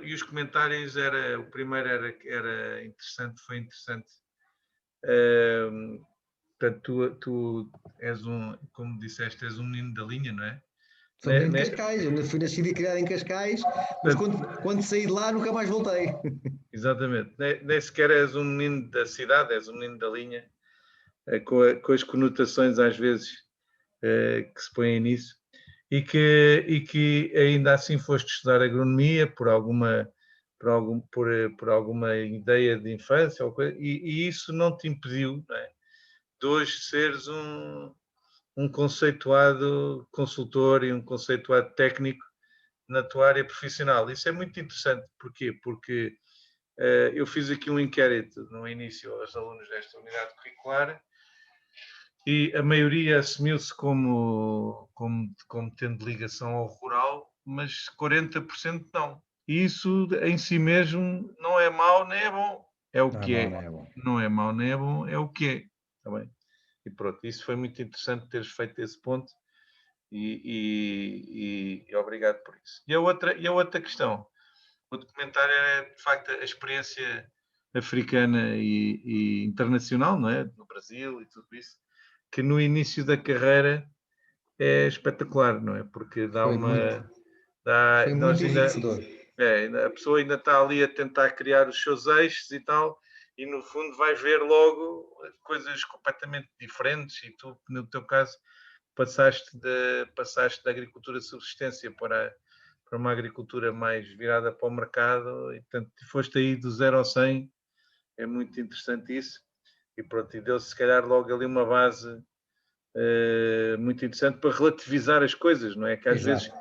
E os comentários o primeiro era interessante, foi interessante. Portanto, tu és como disseste, és um menino da linha, não é? Sou menino de Cascais, eu fui nascido e criado em Cascais, mas quando saí de lá nunca mais voltei. Exatamente, nem sequer és um menino da cidade, és um menino da linha, com as conotações às vezes que se põem nisso, e que ainda assim foste estudar agronomia por alguma ideia de infância, e isso não te impediu, não é, de hoje seres um conceituado consultor e um conceituado técnico na tua área profissional. Isso é muito interessante. Porquê? Porque eu fiz aqui um inquérito no início aos alunos desta unidade curricular e a maioria assumiu-se como tendo ligação ao rural, mas 40% não. E isso em si mesmo não é mau nem é bom. É o que é. Não é mau nem é bom, é o que é. Está bem? E pronto, isso foi muito interessante teres feito esse ponto e obrigado por isso. E a outra questão, o documentário é de facto a experiência africana e internacional, não é? No Brasil e tudo isso, que no início da carreira é espetacular, não é? Porque Foi muito enriquecedor. A pessoa ainda está ali a tentar criar os seus eixos e tal, e no fundo vai ver logo coisas completamente diferentes, e tu, no teu caso, passaste da agricultura de subsistência para uma agricultura mais virada para o mercado, e portanto foste aí do 0 ao 100, é muito interessante isso, e pronto, e deu-se se calhar logo ali uma base muito interessante para relativizar as coisas, não é? Que às vezes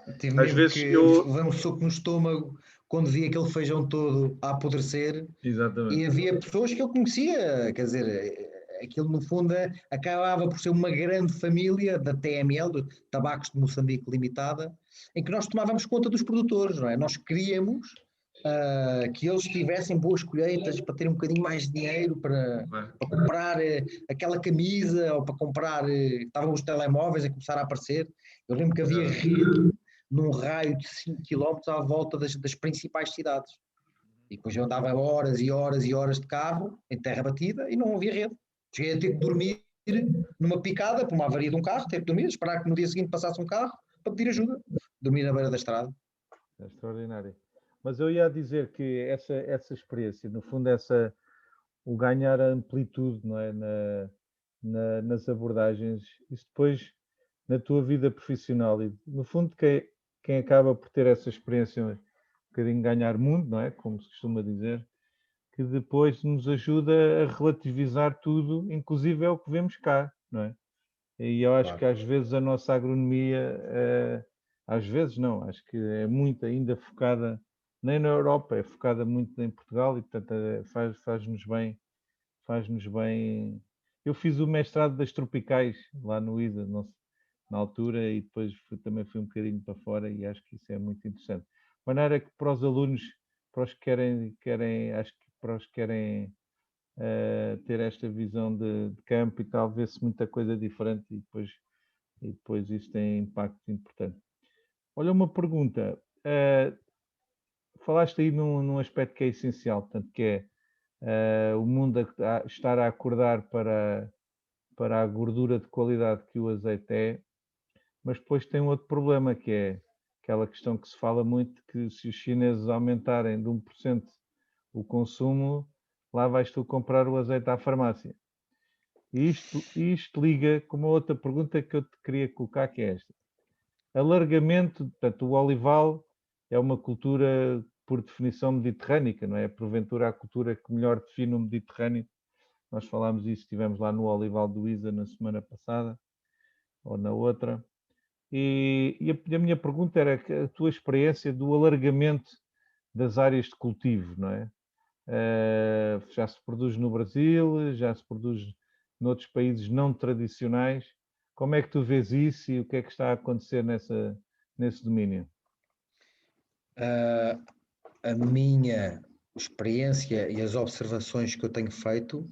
eu levei um soco no estômago quando vi aquele feijão todo a apodrecer. Exatamente. E havia pessoas que eu conhecia, quer dizer, aquilo no fundo acabava por ser uma grande família da TML, de Tabacos de Moçambique Limitada, em que nós tomávamos conta dos produtores, não é? Nós queríamos que eles tivessem boas colheitas para ter um bocadinho mais de dinheiro para comprar aquela camisa ou para comprar, estavam os telemóveis a começar a aparecer. Eu lembro que havia rede num raio de 5 km à volta das principais cidades. E depois eu andava horas e horas e horas de carro em terra batida e não havia rede. Cheguei a ter que dormir numa picada por uma avaria de um carro, ter que dormir, esperar que no dia seguinte passasse um carro para pedir ajuda. Dormir na beira da estrada. É extraordinário. Mas eu ia dizer que essa experiência, no fundo, o ganhar a amplitude, não é? Nas abordagens, isso depois, na tua vida profissional, e no fundo, quem acaba por ter essa experiência, um bocadinho ganhar mundo, não é? Como se costuma dizer, que depois nos ajuda a relativizar tudo, inclusive é o que vemos cá, não é? E eu acho que às vezes a nossa agronomia, às vezes não, acho que é muito ainda focada, nem na Europa, é focada muito em Portugal e, portanto, faz-nos bem, faz-nos bem. Eu fiz o mestrado das tropicais lá no ISA, na altura, e depois também fui um bocadinho para fora e acho que isso é muito interessante. De maneira que para os alunos, para os que acho que para os que querem ter esta visão de campo e tal, vê-se muita coisa diferente e depois isso tem impacto importante. Olha, uma pergunta. Falaste aí num aspecto que é essencial, portanto, que é o mundo estar a acordar para a gordura de qualidade que o azeite é, mas depois tem outro problema, que é aquela questão que se fala muito, que se os chineses aumentarem de 1% o consumo, lá vais tu comprar o azeite à farmácia. E isto liga com uma outra pergunta que eu te queria colocar, que é esta. Alargamento, portanto, o olival é uma cultura, por definição, mediterrânica, não é? Porventura, a cultura que melhor define o Mediterrâneo. Nós falámos isso, estivemos lá no Olival do Isa na semana passada, ou na outra. E a minha pergunta era a tua experiência do alargamento das áreas de cultivo, não é? Já se produz no Brasil, já se produz noutros países não tradicionais. Como é que tu vês isso e o que é que está a acontecer nesse domínio? A minha experiência e as observações que eu tenho feito,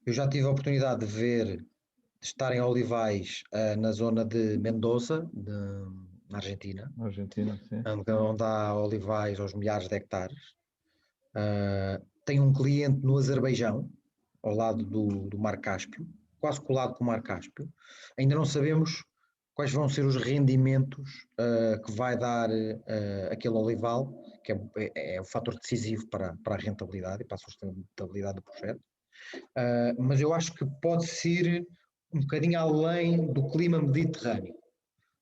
eu já tive a oportunidade de ver, de estar em olivais na zona de Mendoza, na Argentina. Na Argentina, sim. Onde há olivais aos milhares de hectares. Tenho um cliente no Azerbaijão, ao lado do Mar Cáspio, quase colado com o Mar Cáspio. Ainda não sabemos quais vão ser os rendimentos que vai dar aquele olival, que é o fator decisivo para a rentabilidade e para a sustentabilidade do projeto. Mas eu acho que pode ser um bocadinho além do clima mediterrâneo,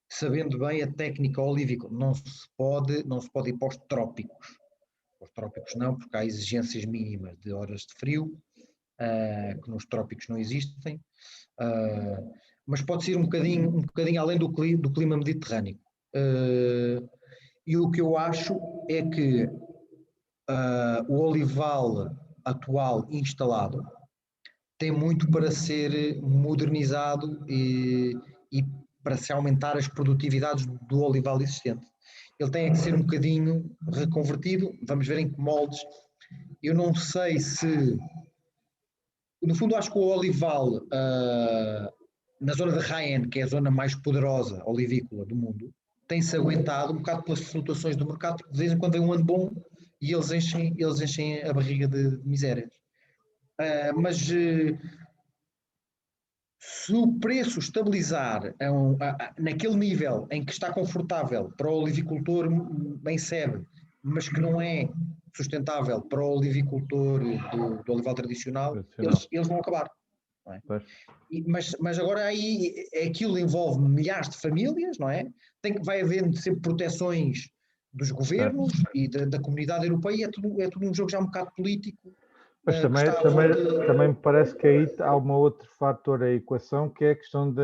sabendo bem a técnica olivícola. Não se pode ir para os trópicos. Os trópicos não, porque há exigências mínimas de horas de frio, que nos trópicos não existem, mas pode ser um bocadinho além do clima mediterrâneo. E o que eu acho é que o olival atual instalado tem muito para ser modernizado e para se aumentar as produtividades do olival existente. Ele tem que ser um bocadinho reconvertido, vamos ver em que moldes. Eu não sei se... No fundo, acho que o olival, na zona de Jaén, que é a zona mais poderosa olivícola do mundo, tem-se aguentado um bocado pelas flutuações do mercado, porque de vez em quando vem um ano bom e eles enchem a barriga de misérias. Mas se o preço estabilizar naquele nível em que está confortável para o olivicultor, bem serve, mas que não é sustentável para o olivicultor do olival tradicional, eles vão acabar. Não é? Mas agora aí aquilo envolve milhares de famílias, não é? Vai havendo sempre proteções dos governos e da comunidade europeia, é tudo um jogo já um bocado político. Mas também me parece que aí há outro fator à equação, que é a questão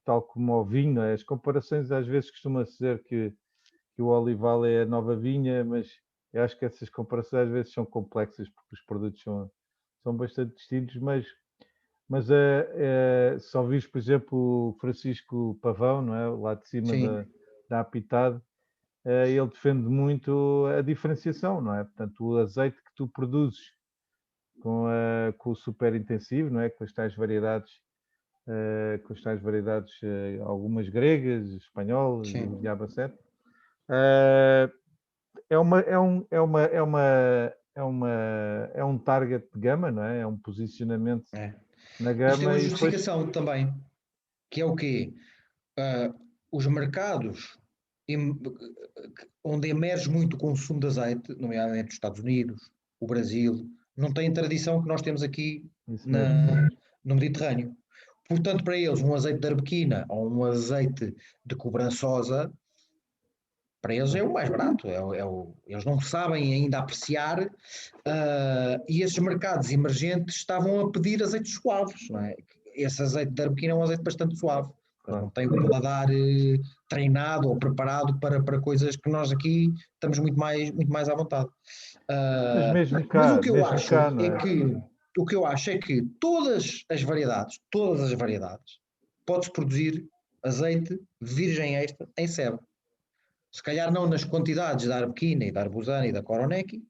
tal como o vinho, as comparações às vezes costuma-se dizer que o olival é a nova vinha, mas eu acho que essas comparações às vezes são complexas, porque os produtos são bastante distintos, mas Mas só viste, por exemplo, o Francisco Pavão, não é? Lá de cima Sim. da Apitade, ele defende muito a diferenciação, não é? Portanto, o azeite que tu produzes com o super intensivo, não é? Com as tais variedades, algumas gregas, espanholas e o Sim. diabo a sete, é um target de gama, não é? É um posicionamento na Mas tem gama uma e depois... justificação também, que é o quê? Os mercados onde emerge muito o consumo de azeite, nomeadamente os Estados Unidos, o Brasil, não têm tradição que nós temos aqui Isso mesmo. no Mediterrâneo. Portanto, para eles, um azeite de arbequina ou um azeite de cobrançosa, para eles é o mais barato. Eles não sabem ainda apreciar, e esses mercados emergentes estavam a pedir azeites suaves, não é? Esse azeite de arbequina é um azeite bastante suave. Eles Claro. não têm o paladar treinado ou preparado para coisas que nós aqui estamos muito mais à vontade. Mas mesmo Mas cá, não é? o que eu acho é que todas as variedades, pode-se produzir azeite virgem extra em sebe. Se calhar não nas quantidades da arbequina e da arbusana e da coronequi,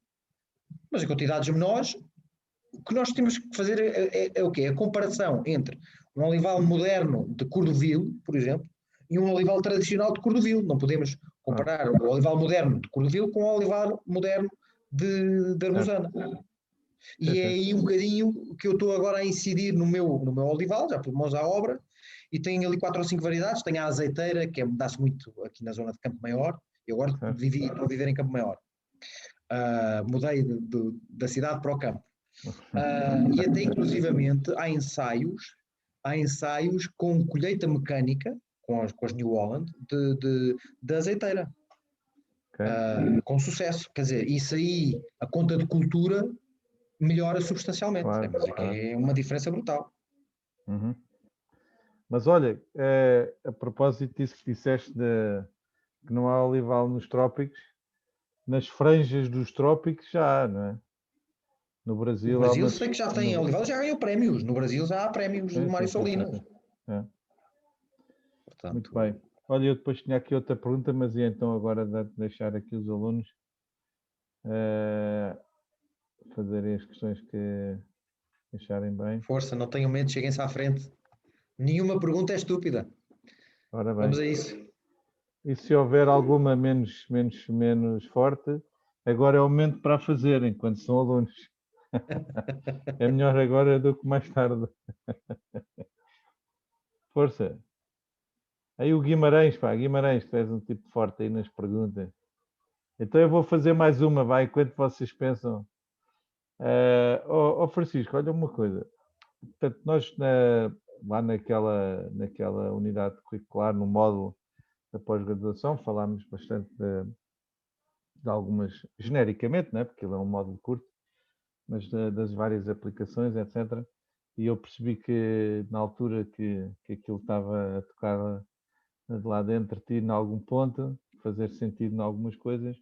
mas em quantidades menores. O que nós temos que fazer é o quê? A comparação entre um olival moderno de Cordovil, por exemplo, e um olival tradicional de Cordovil. Não podemos comparar o olival moderno de Cordovil com o olival moderno de arbusana. E é aí um bocadinho que eu estou agora a incidir no meu olival, já por mãos à obra, e tenho ali 4 ou 5 variedades. Tenho a azeiteira, que dá-se muito aqui na zona de Campo Maior. Eu agora estou a viver em Campo Maior. Mudei da cidade para o campo. E até inclusivamente há ensaios com colheita mecânica, com as New Holland, de azeiteira. Com sucesso. Quer dizer, isso aí, a conta de cultura melhora substancialmente. Claro, Mas é uma diferença brutal. Uhum. Mas olha, a propósito disso que disseste que não há olival nos trópicos, nas franjas dos trópicos já há, não é? No Brasil, No Brasil sei que já tem olival, já ganhou prémios. No Brasil já há prémios do Mário Salinas. Portanto... Muito bem. Olha, eu depois tinha aqui outra pergunta, mas ia então agora deixar aqui os alunos fazerem as questões que acharem bem. Força, não tenham medo, cheguem-se à frente. Nenhuma pergunta é estúpida. Ora bem. Vamos a isso. E se houver alguma menos forte, agora é o momento para a fazerem, quando são alunos. É melhor agora do que mais tarde. Força. Aí o Guimarães, Guimarães, tu és um tipo forte aí nas perguntas. Então eu vou fazer mais uma, vai, enquanto vocês pensam. Francisco, olha uma coisa. Portanto, nós lá naquela unidade curricular, no módulo da pós-graduação, falámos bastante de algumas, genericamente, né? Porque ele é um módulo curto, mas das várias aplicações, etc. E eu percebi que na altura que aquilo estava a tocar de lá dentro de ti, em algum ponto, fazer sentido em algumas coisas,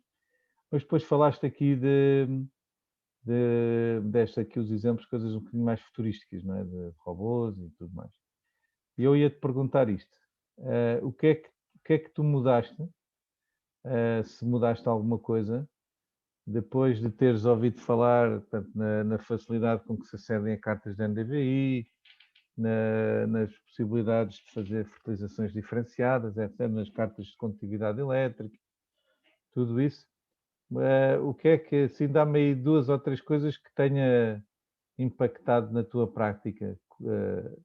mas depois falaste aqui deste aqui os exemplos, coisas um bocadinho mais futurísticas, não é? De robôs e tudo mais. E eu ia-te perguntar isto. O que é que tu mudaste? Se mudaste alguma coisa, depois de teres ouvido falar, portanto, na facilidade com que se acedem a cartas de NDVI, nas possibilidades de fazer fertilizações diferenciadas, etc., nas cartas de condutividade elétrica, tudo isso. O que é que, assim, dá-me aí 2 ou 3 coisas que tenha impactado na tua prática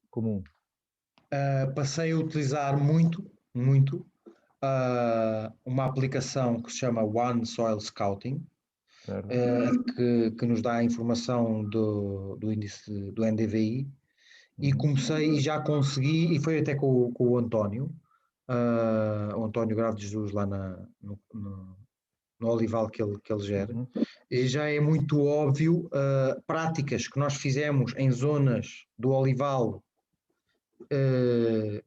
comum? Passei a utilizar muito uma aplicação que se chama One Soil Scouting, que nos dá a informação do índice do NDVI, e comecei e já consegui, e foi até com o António Grave de Jesus lá no olival que ele gera, e já é muito óbvio práticas que nós fizemos em zonas do olival que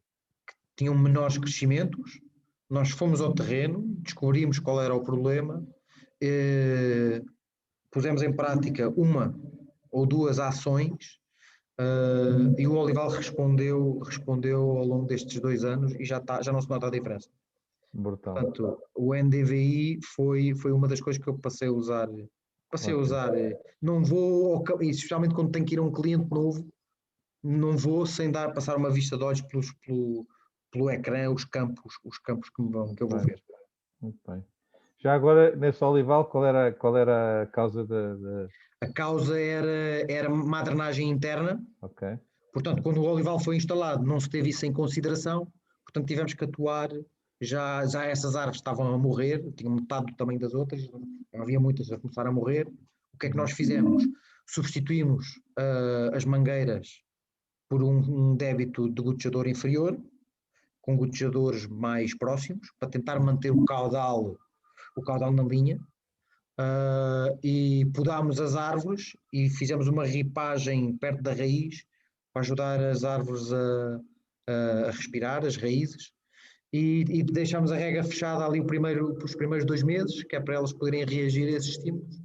tinham menores crescimentos. Nós fomos ao terreno, descobrimos qual era o problema, pusemos em prática 1 ou 2 ações E o Olival respondeu ao longo destes 2 anos e já não se nota a diferença. Brutal. Portanto, o NDVI foi uma das coisas que eu passei a usar. Não vou, e especialmente quando tenho que ir a um cliente novo, não vou sem passar uma vista de olhos pelo ecrã, os campos que eu vou ver. Muito bem. Já agora, nesse Olival, qual era a causa A causa era uma drenagem interna. Ok. Portanto, quando o Olival foi instalado, não se teve isso em consideração. Portanto, tivemos que atuar. Já essas árvores estavam a morrer, tinham metade do tamanho das outras, havia muitas a começar a morrer. O que é que nós fizemos? Substituímos as mangueiras por um débito de gotejador inferior, com gotejadores mais próximos, para tentar manter o caudal na linha. E podámos as árvores e fizemos uma ripagem perto da raiz para ajudar as árvores a respirar, as raízes, e deixámos a rega fechada ali os primeiros 2 meses, que é para elas poderem reagir a esses estímulos.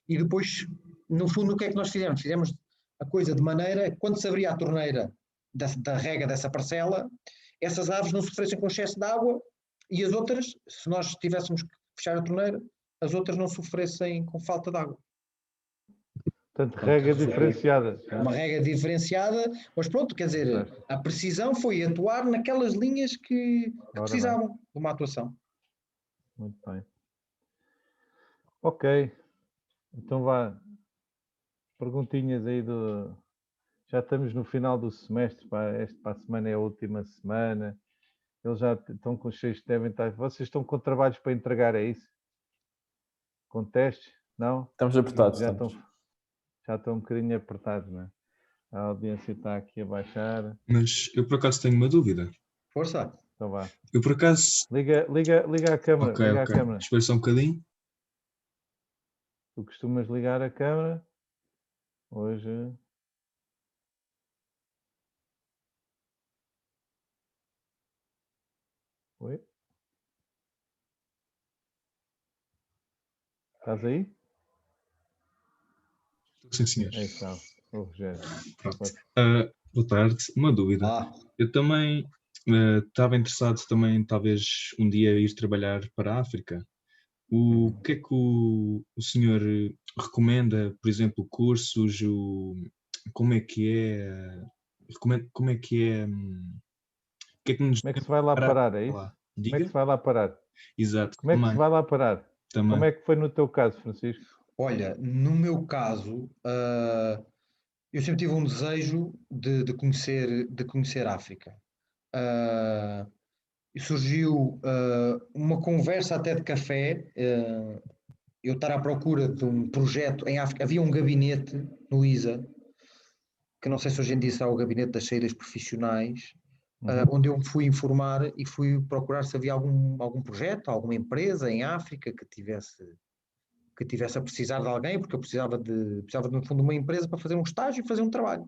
E depois, no fundo, o que é que nós fizemos? Fizemos a coisa de maneira que, quando se abria a torneira da rega dessa parcela, essas árvores não sofressem com excesso de água, e as outras, se nós tivéssemos que fechar a torneira, as outras não sofressem com falta de água. Portanto, rega diferenciada. Uma rega diferenciada, mas pronto, quer dizer, a precisão foi atuar naquelas linhas que precisavam de uma atuação. Muito bem. Ok. Então vá. Perguntinhas aí do... Já estamos no final do semestre, para a semana é a última semana. Eles já estão com cheios, devem estar... Vocês estão com trabalhos para entregar, é isso? Com testes? Não? Estamos apertados. Já estão um bocadinho apertados, não é? A audiência está aqui a baixar. Mas eu por acaso tenho uma dúvida. Força! Então vá. Eu por acaso... Liga a câmara. Ok. A câmara. Espera só um bocadinho. Tu costumas ligar a câmara? Hoje... Oi? Estás aí? Sim, senhor. Aí está, o Rogério. Pronto. Boa tarde. Uma dúvida. Eu também estava interessado também, talvez, um dia ir trabalhar para a África. O que é que o senhor recomenda, por exemplo, cursos, como é que é, como é que é, o que é que nos Como é que se vai lá parar, é isso? lá? Como é que se vai lá parar? Exato. Como é que se vai lá parar? Também. Como é que foi no teu caso, Francisco? Olha, no meu caso, eu sempre tive um desejo de conhecer a África. E surgiu uma conversa até de café, eu estar à procura de um projeto em África. Havia um gabinete no ISA, que não sei se hoje em dia está o gabinete das saídas profissionais, onde eu me fui informar e fui procurar se havia algum projeto, alguma empresa em África que tivesse a precisar de alguém, porque eu precisava no fundo de uma empresa para fazer um estágio e fazer um trabalho.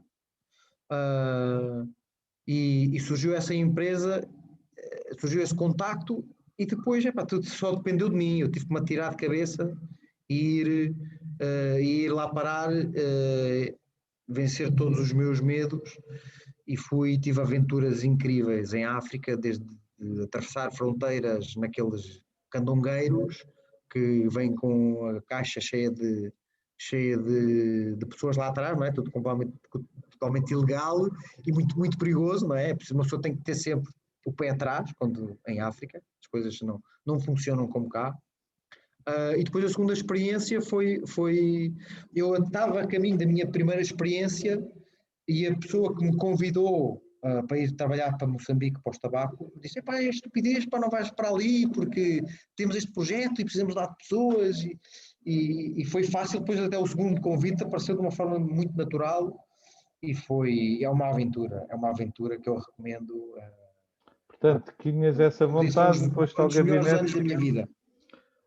E surgiu essa empresa, surgiu esse contacto, e depois tudo só dependeu de mim. Eu tive que me atirar de cabeça e ir lá parar, vencer todos os meus medos, e tive aventuras incríveis em África, desde atravessar fronteiras naqueles candongueiros que vêm com a caixa cheia de pessoas lá atrás, não é? Tudo totalmente ilegal e muito, muito perigoso, não é? Uma pessoa tem que ter sempre o pé atrás, quando em África as coisas não funcionam como cá. E depois a segunda experiência foi eu estava a caminho da minha primeira experiência, e a pessoa que me convidou para ir trabalhar para Moçambique, para os tabaco, disse: "Epá, é estupidez, não vais para ali porque temos este projeto e precisamos lá de pessoas", e foi fácil. Depois até o segundo convite apareceu de uma forma muito natural, e é uma aventura que eu recomendo. Portanto, tinhas essa vontade, foste ao dos melhores gabinete. anos da minha vida.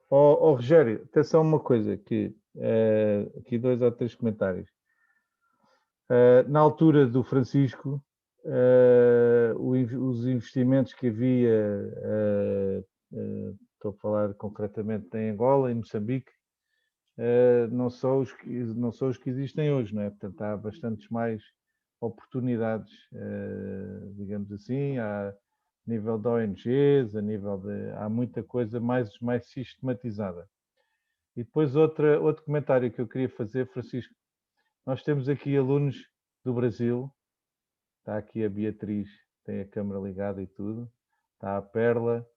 Rogério, atenção a uma coisa, aqui 2 ou 3 comentários. Na altura do Francisco, os investimentos que havia, estou a falar concretamente em Angola, em Moçambique, não são os que existem hoje, não é? Portanto, há bastantes mais oportunidades, digamos assim, a nível de ONGs, há muita coisa mais sistematizada. E depois outro comentário que eu queria fazer, Francisco, nós temos aqui alunos do Brasil, está aqui a Beatriz, tem a câmara ligada e tudo, está a Perla,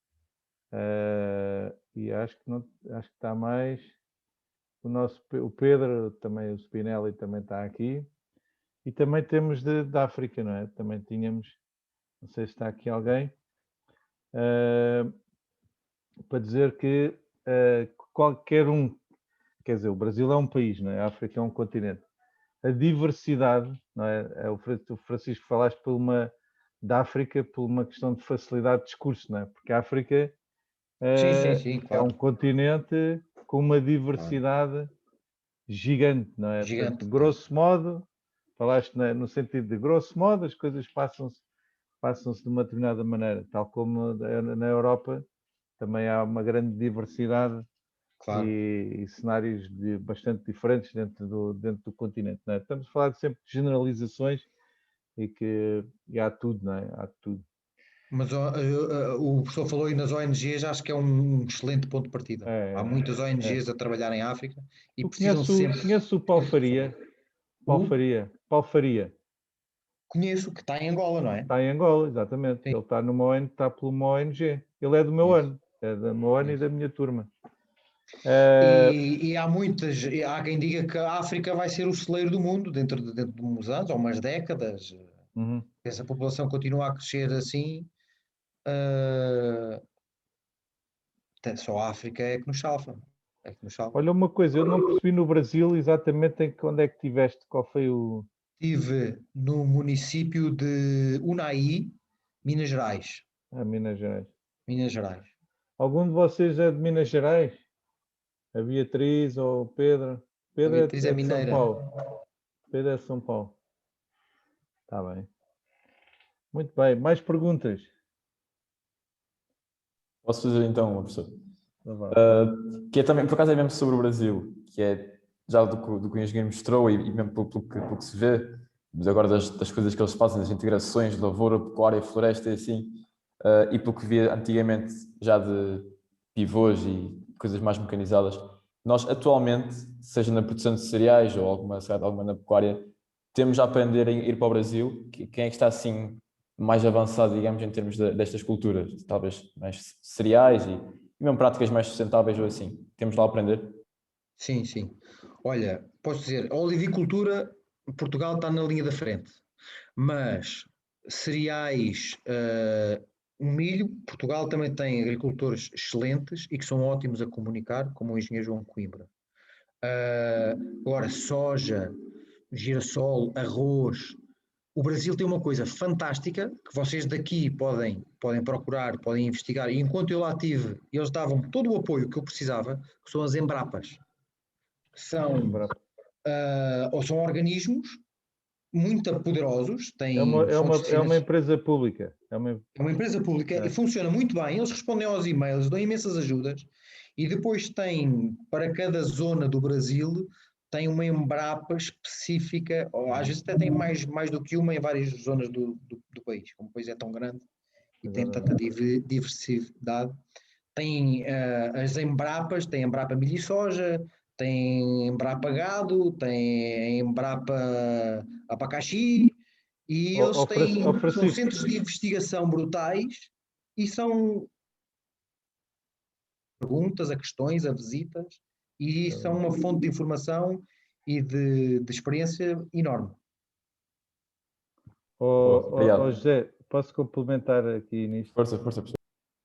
e acho que está mais o Pedro, também o Spinelli também está aqui, e também temos da África, não é? Também tínhamos, não sei se está aqui alguém, para dizer que qualquer um, quer dizer, o Brasil é um país, não é? A África é um continente. A diversidade, não é? O Francisco, falaste da África por uma questão de facilidade de discurso, não é? Porque a África sim, é claro. um continente com uma diversidade gigante, não é? Gigante. Portanto, grosso modo, falaste no sentido de grosso modo, as coisas passam-se de uma determinada maneira, tal como na Europa também há uma grande diversidade. Claro. E cenários bastante diferentes dentro do continente. Não é? Estamos a falar sempre de generalizações e há tudo, não é? Há tudo. Mas o professor falou aí nas ONGs, acho que é um excelente ponto de partida. Há muitas ONGs a trabalhar em África e precisam sempre... Conheço o Paulo Faria? Paulo Faria. Conheço, que está em Angola, não é? Está em Angola, exatamente. Sim. Ele está por uma ONG. Ele é do meu ano. É do meu ano e da minha turma. E há quem diga que a África vai ser o celeiro do mundo dentro de uns anos, ou umas décadas. Essa população continua a crescer assim, só a África é que nos salva. Olha uma coisa, eu não percebi no Brasil exatamente onde é que estiveste, qual foi o... Estive no município de Unai, Minas Gerais. Minas Gerais. Minas Gerais. Algum de vocês é de Minas Gerais? A Beatriz ou o Pedro? Pedro é de São Paulo. Pedro é de São Paulo. Está bem. Muito bem. Mais perguntas? Posso fazer então, professor? Que é também, por acaso, é mesmo sobre o Brasil, que é já do que o engenheiro mostrou e mesmo pelo que se vê, mas agora das coisas que eles fazem, das integrações de lavoura, pecuária, floresta e assim, e pelo que via antigamente já de pivôs e coisas mais mecanizadas. Nós atualmente, seja na produção de cereais ou alguma na pecuária, temos a aprender a ir para o Brasil. Quem é que está assim mais avançado, digamos, em termos destas culturas? Talvez mais cereais e mesmo práticas mais sustentáveis ou assim. Temos lá a aprender? Sim. Olha, posso dizer, a olivicultura, Portugal está na linha da frente. Mas cereais, o milho, Portugal também tem agricultores excelentes e que são ótimos a comunicar, como o engenheiro João Coimbra. Agora, soja, girassol, arroz. O Brasil tem uma coisa fantástica que vocês daqui podem procurar, podem investigar. E enquanto eu lá estive, eles davam todo o apoio que eu precisava, que são as Embrapas. Ou são organismos muito poderosos. É uma empresa pública. É uma empresa pública e funciona muito bem. Eles respondem aos e-mails, dão imensas ajudas. E depois tem, para cada zona do Brasil, tem uma Embrapa específica, ou às vezes até tem mais do que uma em várias zonas do país, como o país é tão grande e tem tanta diversidade. Tem as Embrapas, tem Embrapa Milho e Soja, tem Embrapa Gado, tem Embrapa Abacaxi, e eles são centros de investigação brutais e são perguntas, a questões, a visitas, e são uma fonte de informação e de experiência enorme. José, posso complementar aqui nisto? Força.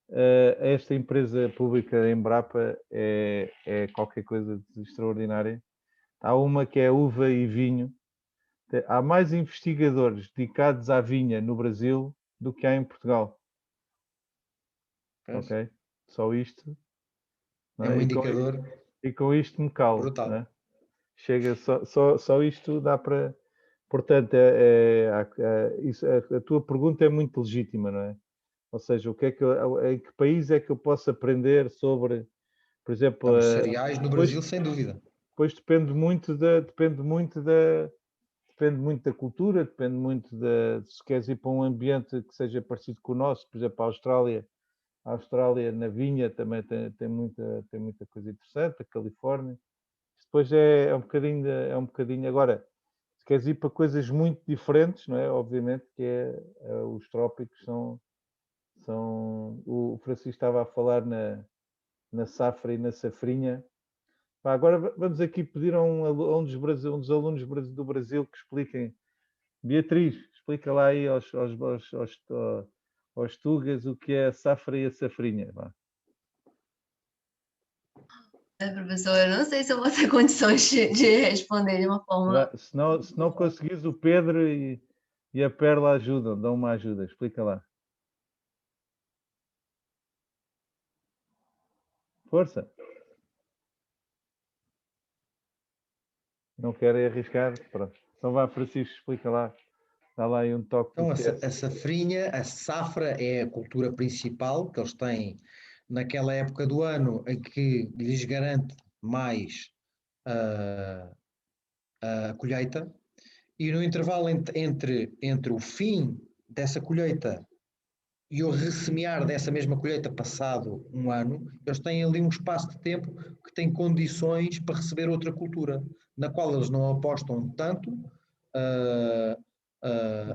Esta empresa pública Embrapa é qualquer coisa de extraordinária. Há uma que é uva e vinho. Há mais investigadores dedicados à vinha no Brasil do que há em Portugal. Ok? Só isto. É um indicador. E com isto me calo. Brutal. Né? Chega, só isto dá para... Portanto, a tua pergunta é muito legítima, não é? Ou seja, em que país é que eu posso aprender sobre, por exemplo... Os cereais no Brasil, sem dúvida. Depois depende muito depende muito da cultura, depende muito se queres ir para um ambiente que seja parecido com o nosso, por exemplo, a Austrália na vinha também tem muita coisa interessante, a Califórnia. Depois é um bocadinho, agora, se queres ir para coisas muito diferentes, não é? Obviamente que os trópicos são o Francisco estava a falar na safra e na safrinha. Agora vamos aqui pedir a um dos alunos do Brasil que expliquem. Beatriz, explica lá aí aos tugas o que é a safra e a safrinha. Vá. Professor, eu não sei se eu vou ter condições de responder de uma forma... Se não conseguires, o Pedro e a Perla ajudam, dão uma ajuda. Explica lá. Força. Não querem arriscar? Pronto. Então vá, Francisco, explica lá. Dá lá aí um toque. Então, a safrinha, a safra é a cultura principal que eles têm naquela época do ano em que lhes garante mais a colheita, e no intervalo entre o fim dessa colheita e o ressemear dessa mesma colheita passado um ano, eles têm ali um espaço de tempo que tem condições para receber outra cultura, na qual eles não apostam tanto,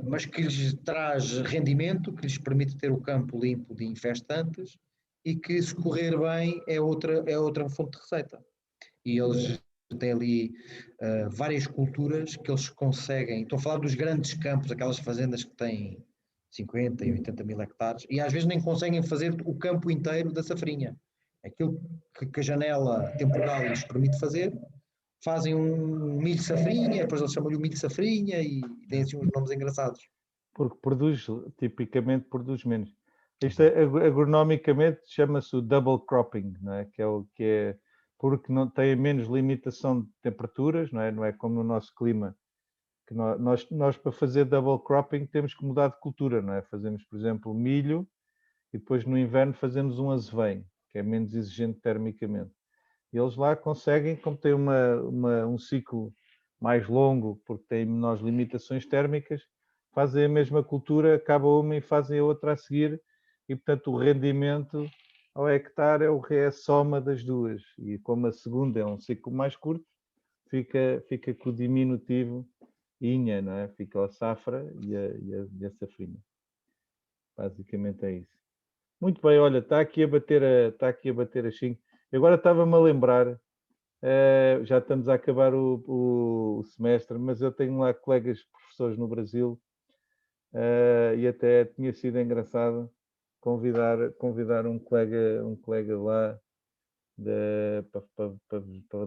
mas que lhes traz rendimento, que lhes permite ter o campo limpo de infestantes e que, se correr bem, é outra fonte de receita. E eles têm ali várias culturas que eles conseguem. Estou a falar dos grandes campos, aquelas fazendas que têm 50 e 80 mil hectares, e às vezes nem conseguem fazer o campo inteiro da safrinha. Aquilo que a janela temporal lhes permite fazer, fazem um milho safrinha, depois eles chamam-lhe o milho safrinha e têm assim uns nomes engraçados. Porque tipicamente produz menos. Isto agronomicamente chama-se o double cropping, não é? Que é porque não tem menos limitação de temperaturas, não é como no nosso clima, que nós para fazer double cropping temos que mudar de cultura, não é? Fazemos, por exemplo, milho e depois no inverno fazemos um azeveim, que é menos exigente termicamente. E eles lá conseguem, como tem um ciclo mais longo, porque tem menores limitações térmicas, fazem a mesma cultura, acaba uma e fazem a outra a seguir, e portanto o rendimento ao hectare é a soma das duas. E como a segunda é um ciclo mais curto, fica com o diminutivo inha, não é? Fica a safra e a safrinha. Basicamente é isso. Muito bem, olha, está aqui a bater as 5. Agora estava-me a lembrar, já estamos a acabar o semestre, mas eu tenho lá colegas professores no Brasil e até tinha sido engraçado convidar um colega lá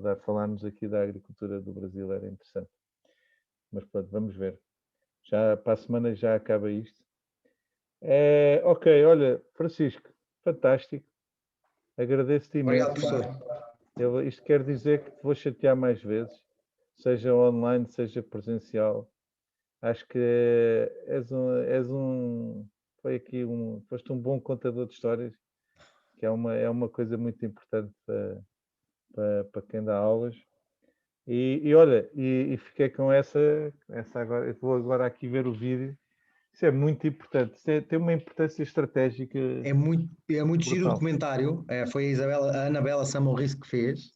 para falarmos aqui da agricultura do Brasil, era interessante. Mas pronto, vamos ver. Já para a semana já acaba isto. Ok, olha, Francisco, fantástico. Agradeço-te imenso. Obrigado, professor. Isto quer dizer que te vou chatear mais vezes, seja online, seja presencial. Acho que foste um bom contador de histórias, que é uma coisa muito importante para quem dá aulas. E olha, fiquei com essa agora. Eu vou agora aqui ver o vídeo. Isso é muito importante. Tem uma importância estratégica. É muito giro o documentário. Foi a Anabela Samoris que fez.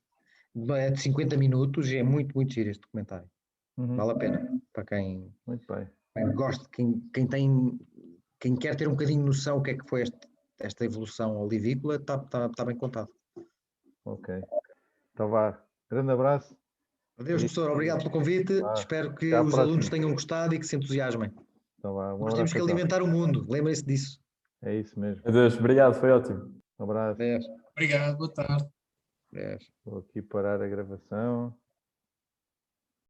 É de 50 minutos e é muito giro este documentário. Vale a pena. Para quem, muito bem. Gosta, quem quer ter um bocadinho de noção o que é que foi esta evolução olivícola, está bem contado. Ok. Então vá. Grande abraço. Adeus, professor. Obrigado pelo convite. Espero que os alunos tenham gostado e que se entusiasmem. Então vá. Nós temos que alimentar o mundo. Lembrem-se disso. É isso mesmo. Adeus. Obrigado. Foi ótimo. Um abraço. Adeus. Obrigado. Boa tarde. Adeus. Vou aqui parar a gravação.